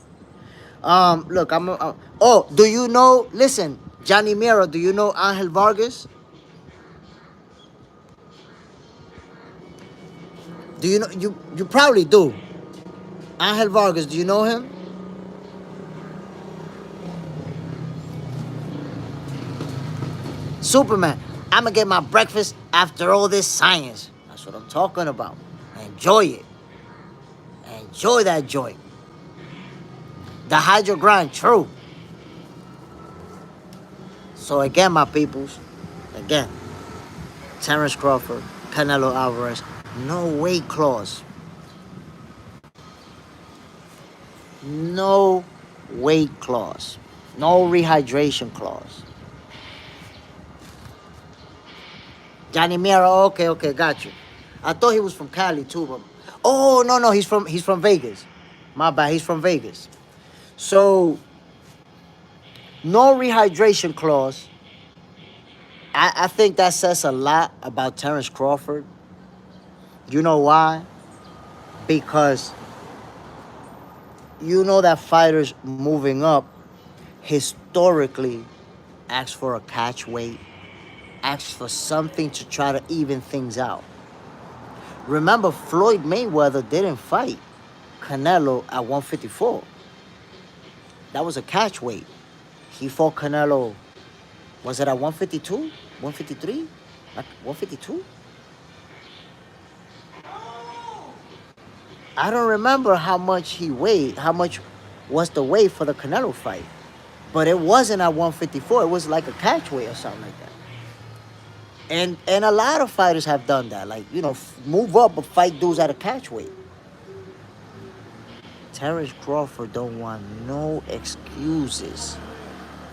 Look, oh, do you know, listen, Johnny Mira, do you know Angel Vargas? Do you know, you probably do. Angel Vargas, do you know him? Superman, I'm going to get my breakfast after all this science. That's what I'm talking about. Enjoy it. Enjoy that joy. The hydro grind, true. So again, my peoples, again, Terence Crawford, Canelo Alvarez, no weight clause. No weight clause. No rehydration clause. Johnny Mira, okay, got you. I thought he was from Cali too, but oh no, he's from Vegas. My bad, he's from Vegas. So no rehydration clause. I think that says a lot about Terence Crawford. You know why? Because you know that fighters moving up historically ask for a catch weight, ask for something to try to even things out. Remember, Floyd Mayweather didn't fight Canelo at 154. That was a catch weight. He fought Canelo, was it at 152? 153? 152? I don't remember how much he weighed, how much was the weight for the Canelo fight. But it wasn't at 154. It was like a catch weight or something like that. And a lot of fighters have done that. Like, you know, move up but fight dudes at a catch weight. Terence Crawford don't want no excuses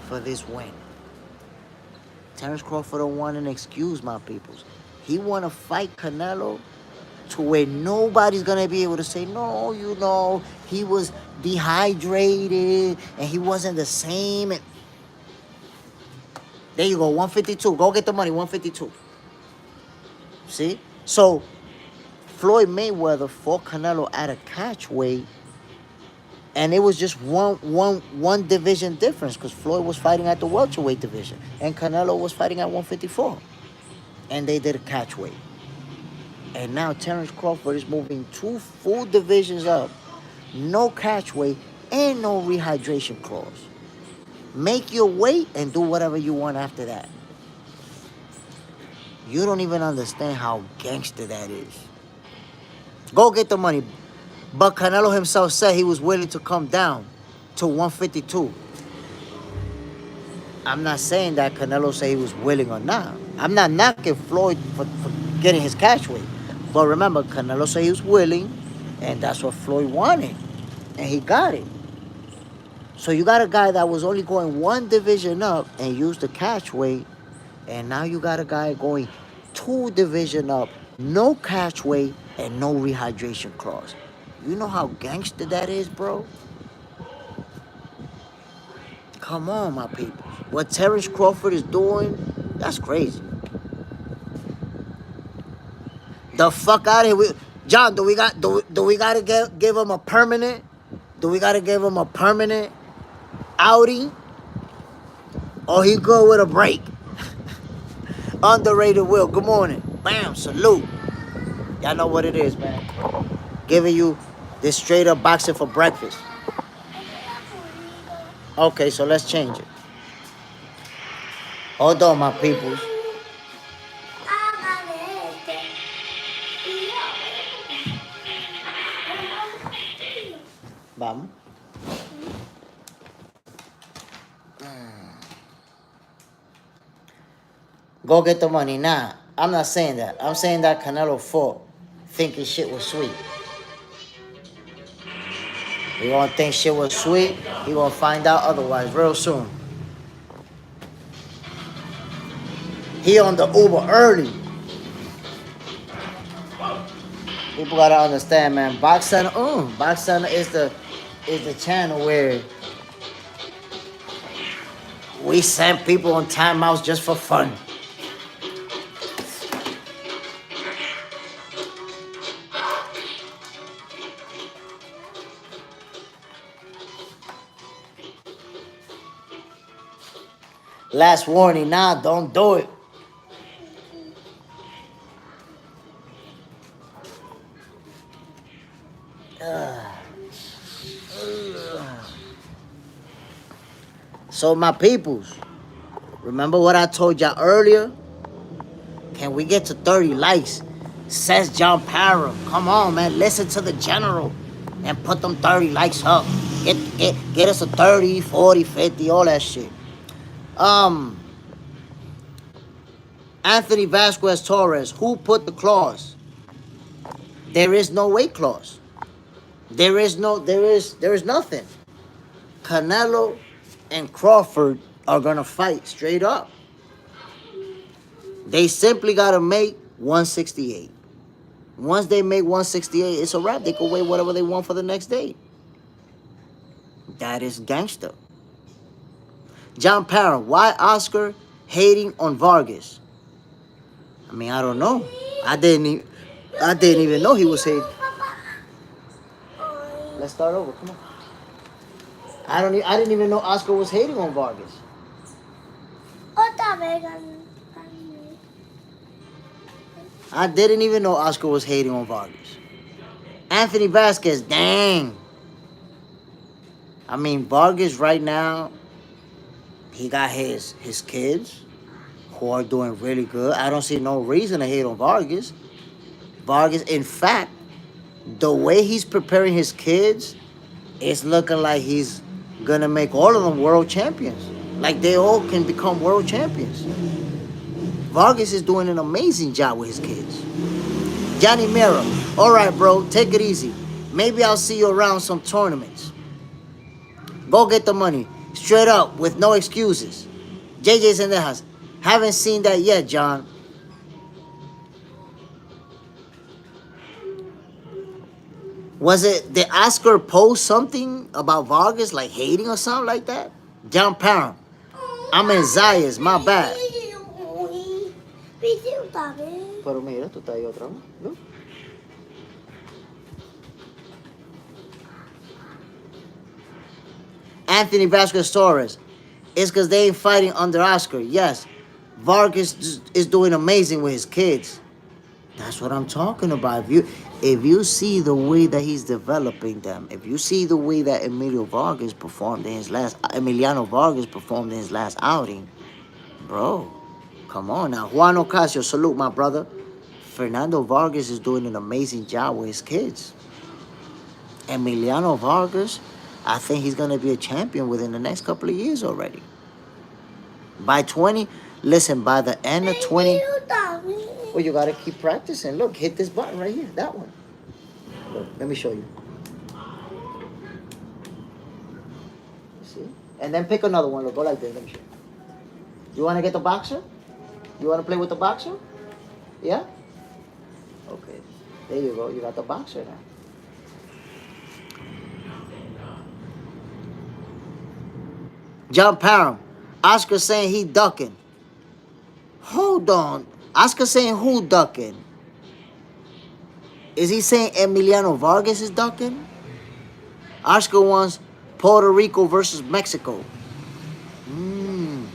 for this win. Terence Crawford don't want an excuse, my peoples. He want to fight Canelo to where nobody's going to be able to say, no, you know, he was dehydrated and he wasn't the same. And there you go, 152. Go get the money, 152. See? So, Floyd Mayweather fought Canelo at a catch weight And it was just one division difference because Floyd was fighting at the welterweight division and Canelo was fighting at 154. And they did a catchweight. And now Terence Crawford is moving 2 full divisions up. No catchweight and no rehydration clause. Make your weight and do whatever you want after that. You don't even understand how gangster that is. Go get the money. But Canelo himself said he was willing to come down to 152. I'm not saying that Canelo said he was willing or not. I'm not knocking Floyd for getting his catch weight. But remember, Canelo said he was willing, and that's what Floyd wanted. And he got it. So you got a guy that was only going 1 division up and used the catch weight, and now you got a guy going 2 division up, no catch weight, and no rehydration clause. You know how gangster that is, bro? Come on, my people. What Terence Crawford is doing, that's crazy. The fuck out of here. John, do we gotta give him a permanent? Do we gotta give him a permanent outing? Or he go with a break? Underrated Will, good morning. Bam, salute. Y'all know what it is, man. Giving you this straight up boxing for breakfast. Okay, so let's change it. Hold on, my peoples. Vamos. Go get the money. Nah, I'm not saying that. I'm saying that Canelo fought thinking shit was sweet. He gonna think shit was sweet. He gonna find out otherwise real soon. He on the Uber early. People gotta understand, man. Box Center is the channel where we send people on timeouts just for fun. Last warning, nah, don't do it. So my peoples, remember what I told y'all earlier? Can we get to 30 likes? Says John Parham. Come on, man. Listen to the general and put them 30 likes up. Get us a 30, 40, 50, all that shit. Anthony Vasquez Torres, who put the clause? There is no weight clause. There is nothing. Canelo and Crawford are gonna fight straight up. They simply gotta make 168. Once they make 168, it's a wrap. They can weigh whatever they want for the next day. That is gangster. John Parham, why Oscar hating on Vargas? I mean, I don't know. I didn't even know he was hating. Let's start over. Come on. I didn't even know Oscar was hating on Vargas. I didn't even know Oscar was hating on Vargas. Anthony Vasquez, dang. I mean, Vargas right now, he got his kids who are doing really good. I don't see no reason to hate on Vargas. Vargas, in fact, the way he's preparing his kids, it's looking like he's gonna make all of them world champions. Like they all can become world champions. Vargas is doing an amazing job with his kids. Johnny Mira, all right, bro, take it easy. Maybe I'll see you around some tournaments. Go get the money, straight up, with no excuses. JJ's in the house. Haven't seen that yet, John. Did Oscar post something about Vargas, like hating or something like that? John Parham, I'm in Zayas, my bad. Pero mira, tú estás ahí otra vez, ¿no? Anthony Vasquez Torres. It's because they ain't fighting under Oscar. Yes, Vargas is doing amazing with his kids. That's what I'm talking about. If you see the way that he's developing them, if you see the way that Emiliano Vargas performed in his last outing, bro, come on now. Juan Ocasio, salute my brother. Fernando Vargas is doing an amazing job with his kids. Emiliano Vargas, I think he's going to be a champion within the next couple of years already. By the end of 20... Well, you got to keep practicing. Look, hit this button right here, that one. Look, let me show you. See? And then pick another one. Look, go like this. Let me show you. You want to get the boxer? You want to play with the boxer? Yeah? Okay. There you go. You got the boxer now. John Parham. Oscar saying he ducking. Hold on. Oscar saying who ducking? Is he saying Emiliano Vargas is ducking? Oscar wants Puerto Rico versus Mexico. I'm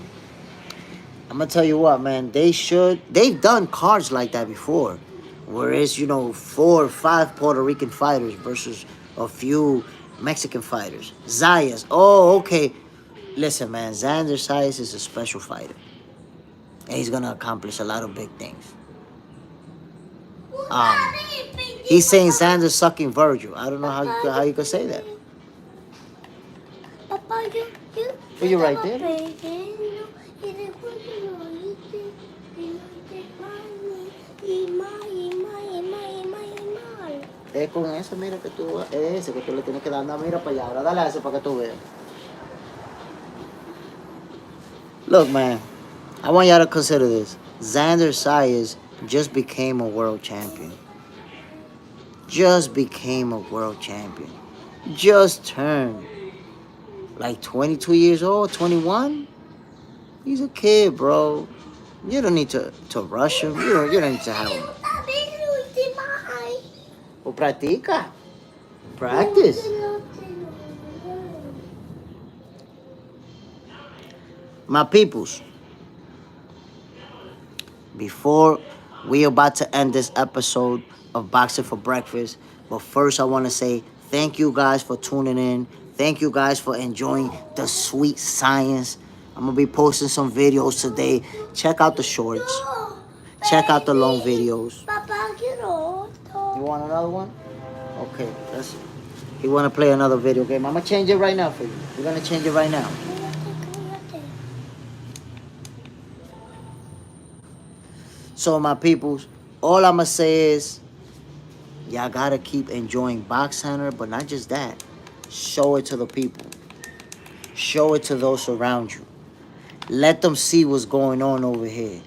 going to tell you what, man. They've done cards like that before. Whereas, 4 or 5 Puerto Rican fighters versus a few Mexican fighters. Zayas. Oh, okay. Listen, man. Xander Zayas is a special fighter. And he's going to accomplish a lot of big things. He's saying Xander's sucking Virgil. I don't know how you could say that. Papa, You're right there. Es con eso, mira que tú, ese que tú le tienes que dar, no, mira para allá, ahora dale a ese para que tú veas. Look, man, I want y'all to consider this. Xander Zayas just became a world champion. Just turned like 22 years old, 21. He's a kid, bro. You don't need to rush him. You don't need to have him. Well, practica. Practice. My peoples, before we about to end this episode of Boxing for Breakfast, but first I want to say thank you guys for tuning in. Thank you guys for enjoying the sweet science. I'm going to be posting some videos today. Check out the shorts. Check out the long videos. You want another one? Okay, you want to play another video game. I'm going to change it right now for you. We're going to change it right now. So, my peoples, all I'm going to say is, y'all got to keep enjoying Box Center, but not just that. Show it to the people. Show it to those around you. Let them see what's going on over here.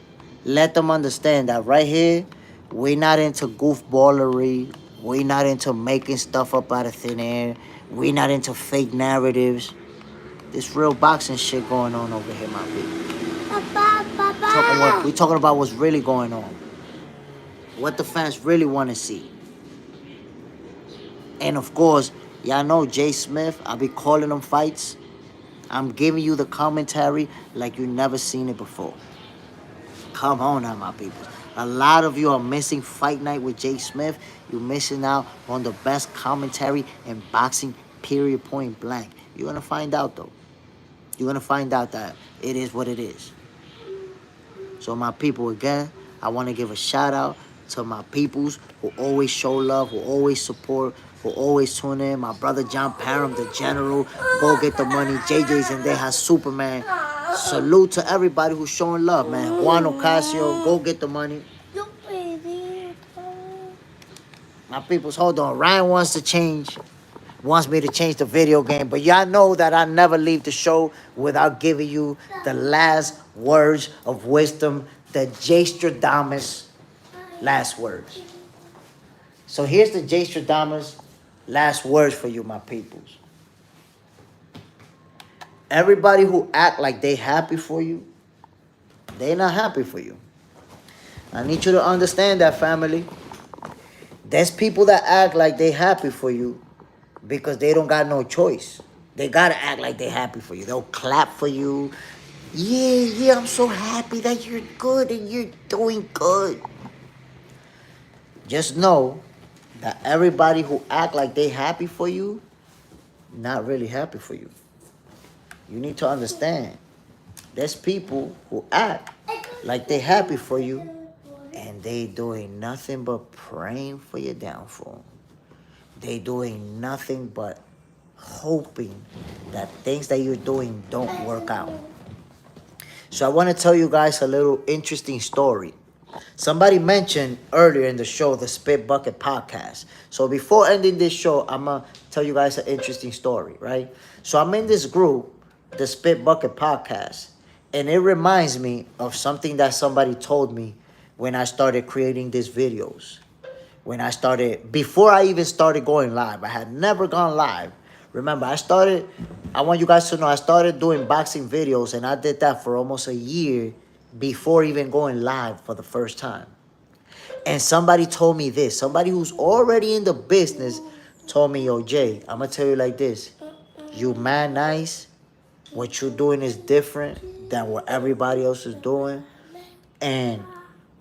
Let them understand that right here, we're not into goofballery. We're not into making stuff up out of thin air. We're not into fake narratives. There's real boxing shit going on over here, my people. We're talking about what's really going on. What the fans really want to see. And of course, y'all know Jay Smith. I'll be calling them fights. I'm giving you the commentary like you never seen it before. Come on now, my people. A lot of you are missing Fight Night with Jay Smith. You're missing out on the best commentary in boxing, period, point blank. You're going to find out, though. You're going to find out that it is what it is. So, my people, again, I want to give a shout-out to my peoples who always show love, who always support, who always tune in. My brother John Parham, the general. Go get the money. JJ's in there. Has Superman. Salute to everybody who's showing love, man. Juan Ocasio, go get the money. My peoples, hold on. Ryan wants me to change the video game, but y'all know that I never leave the show without giving you the last words of wisdom, the Jstradamus last words. So here's the Jstradamus last words for you, my peoples. Everybody who act like they happy for you, they not happy for you. I need you to understand that, family. There's people that act like they happy for you because they don't got no choice. They gotta act like they're happy for you. They'll clap for you. Yeah, I'm so happy that you're good and you're doing good. Just know that everybody who act like they happy for you, not really happy for you. You need to understand. There's people who act like they happy for you and they doing nothing but praying for your downfall. They doing nothing but hoping that things that you're doing don't work out. So I want to tell you guys a little interesting story. Somebody mentioned earlier in the show the Spit Bucket podcast. So before ending this show, I'm going to tell you guys an interesting story, right? So I'm in this group, the Spit Bucket podcast, and it reminds me of something that somebody told me when I started creating these videos. Before I even started going live, I had never gone live. Remember, I want you guys to know, I started doing boxing videos, and I did that for almost a year before even going live for the first time. And somebody told me this. Somebody who's already in the business told me, yo, Jay, I'm going to tell you like this. You mad nice. What you're doing is different than what everybody else is doing. And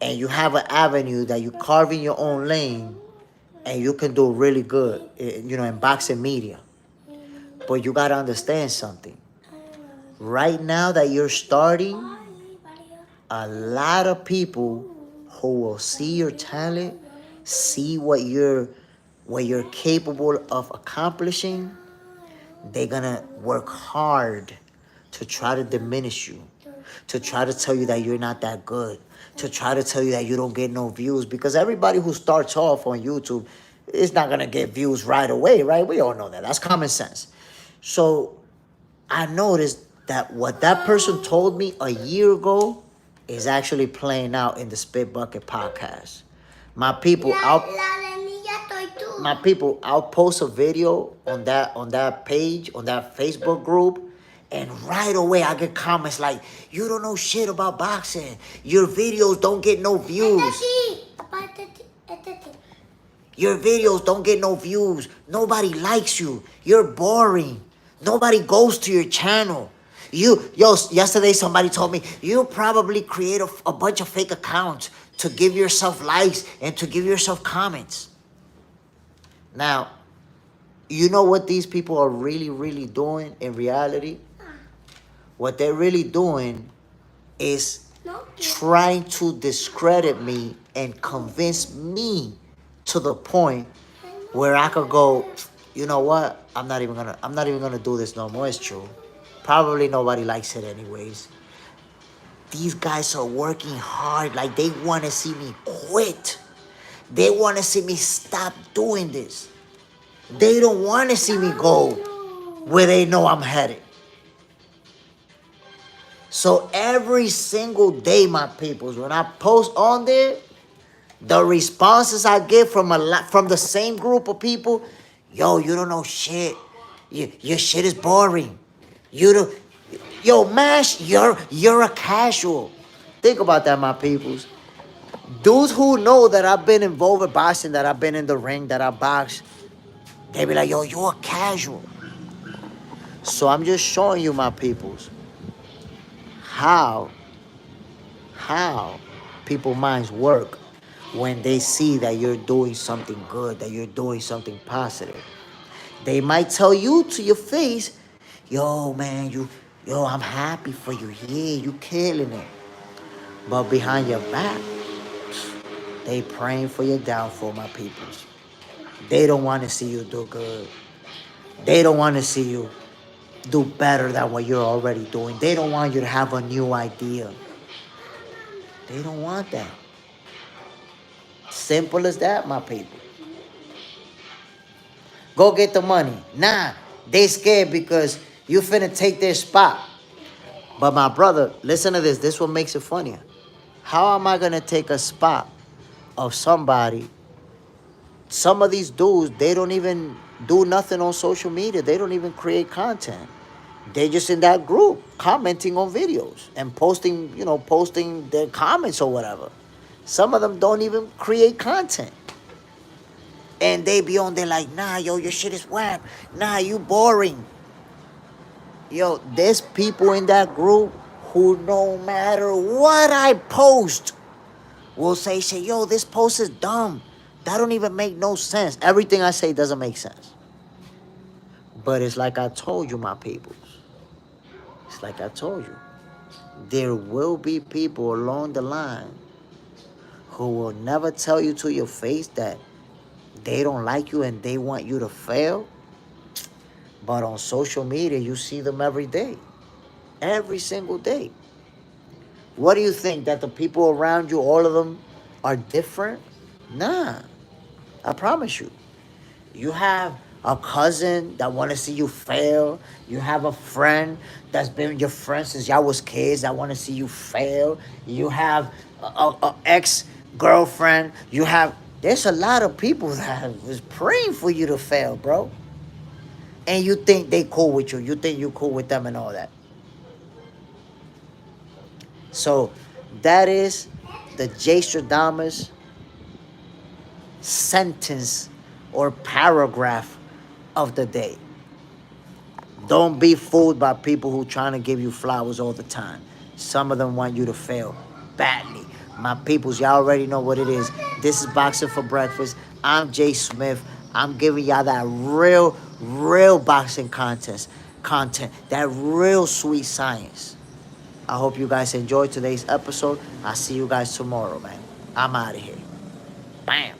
you have an avenue that you carve in your own lane and you can do really good, in boxing media. But you got to understand something. Right now that you're starting, a lot of people who will see your talent, see what you're capable of accomplishing, they're gonna work hard to try to diminish you, to try to tell you that you're not that good, to try to tell you that you don't get no views, because everybody who starts off on YouTube is not gonna get views right away, right? We all know that. That's common sense. So I noticed that what that person told me a year ago is actually playing out in the Spit Bucket podcast. My people, I'll post a video on that page, on that Facebook group, and right away I get comments like, you don't know shit about boxing. Your videos don't get no views. Your videos don't get no views. Nobody likes you. You're boring. Nobody goes to your channel. Yesterday somebody told me, you probably create a bunch of fake accounts to give yourself likes and to give yourself comments. Now, you know what these people are really, really doing in reality? What they're really doing is trying to discredit me and convince me to the point where I could go, you know what? I'm not even gonna do this no more. It's true. Probably nobody likes it anyways. These guys are working hard, like they want to see me quit. They want to see me stop doing this. They don't want to see me go where they know I'm headed. So every single day, my peoples, when I post on there, the responses I get from the same group of people, yo, you don't know shit. Your shit is boring. Yo, Mash, you're a casual. Think about that, my peoples. Dudes who know that I've been involved with boxing, that I've been in the ring, that I box, they be like, yo, you're a casual. So I'm just showing you, my peoples, how people's minds work when they see that you're doing something good, that you're doing something positive. They might tell you to your face, yo, man, I'm happy for you. Yeah, you killing it. But behind your back, they praying for your downfall, my peoples. They don't want to see you do good. They don't want to see you do better than what you're already doing. They don't want you to have a new idea. They don't want that. Simple as that, my people. Go get the money. Nah, they scared because you finna take their spot. But my brother, listen to this. This what makes it funnier. How am I gonna take a spot of somebody? Some of these dudes, they don't even do nothing on social media. They don't even create content. They just in that group commenting on videos and posting their comments or whatever. Some of them don't even create content. And they be on there like, nah, yo, your shit is whack. Nah, you boring. Yo, there's people in that group who no matter what I post will say, yo, this post is dumb. That don't even make no sense. Everything I say doesn't make sense. But it's like I told you, my peoples. It's like I told you. There will be people along the line who will never tell you to your face that they don't like you and they want you to fail. But on social media, you see them every day. Every single day. What do you think? That the people around you, all of them, are different? Nah. I promise you. You have a cousin that want to see you fail. You have a friend that's been your friend since y'all was kids that want to see you fail. You have a ex-girlfriend. There's a lot of people that was praying for you to fail, bro. And you think they cool with you. You think you cool with them and all that. So that is the J. Stradamus sentence or paragraph of the day. Don't be fooled by people who trying to give you flowers all the time. Some of them want you to fail badly. My peoples, y'all already know what it is. This is Boxing for Breakfast. I'm Jay Smith. I'm giving y'all that real boxing content. That real sweet science. I hope you guys enjoyed today's episode. I'll see you guys tomorrow, man. I'm out of here. Bam.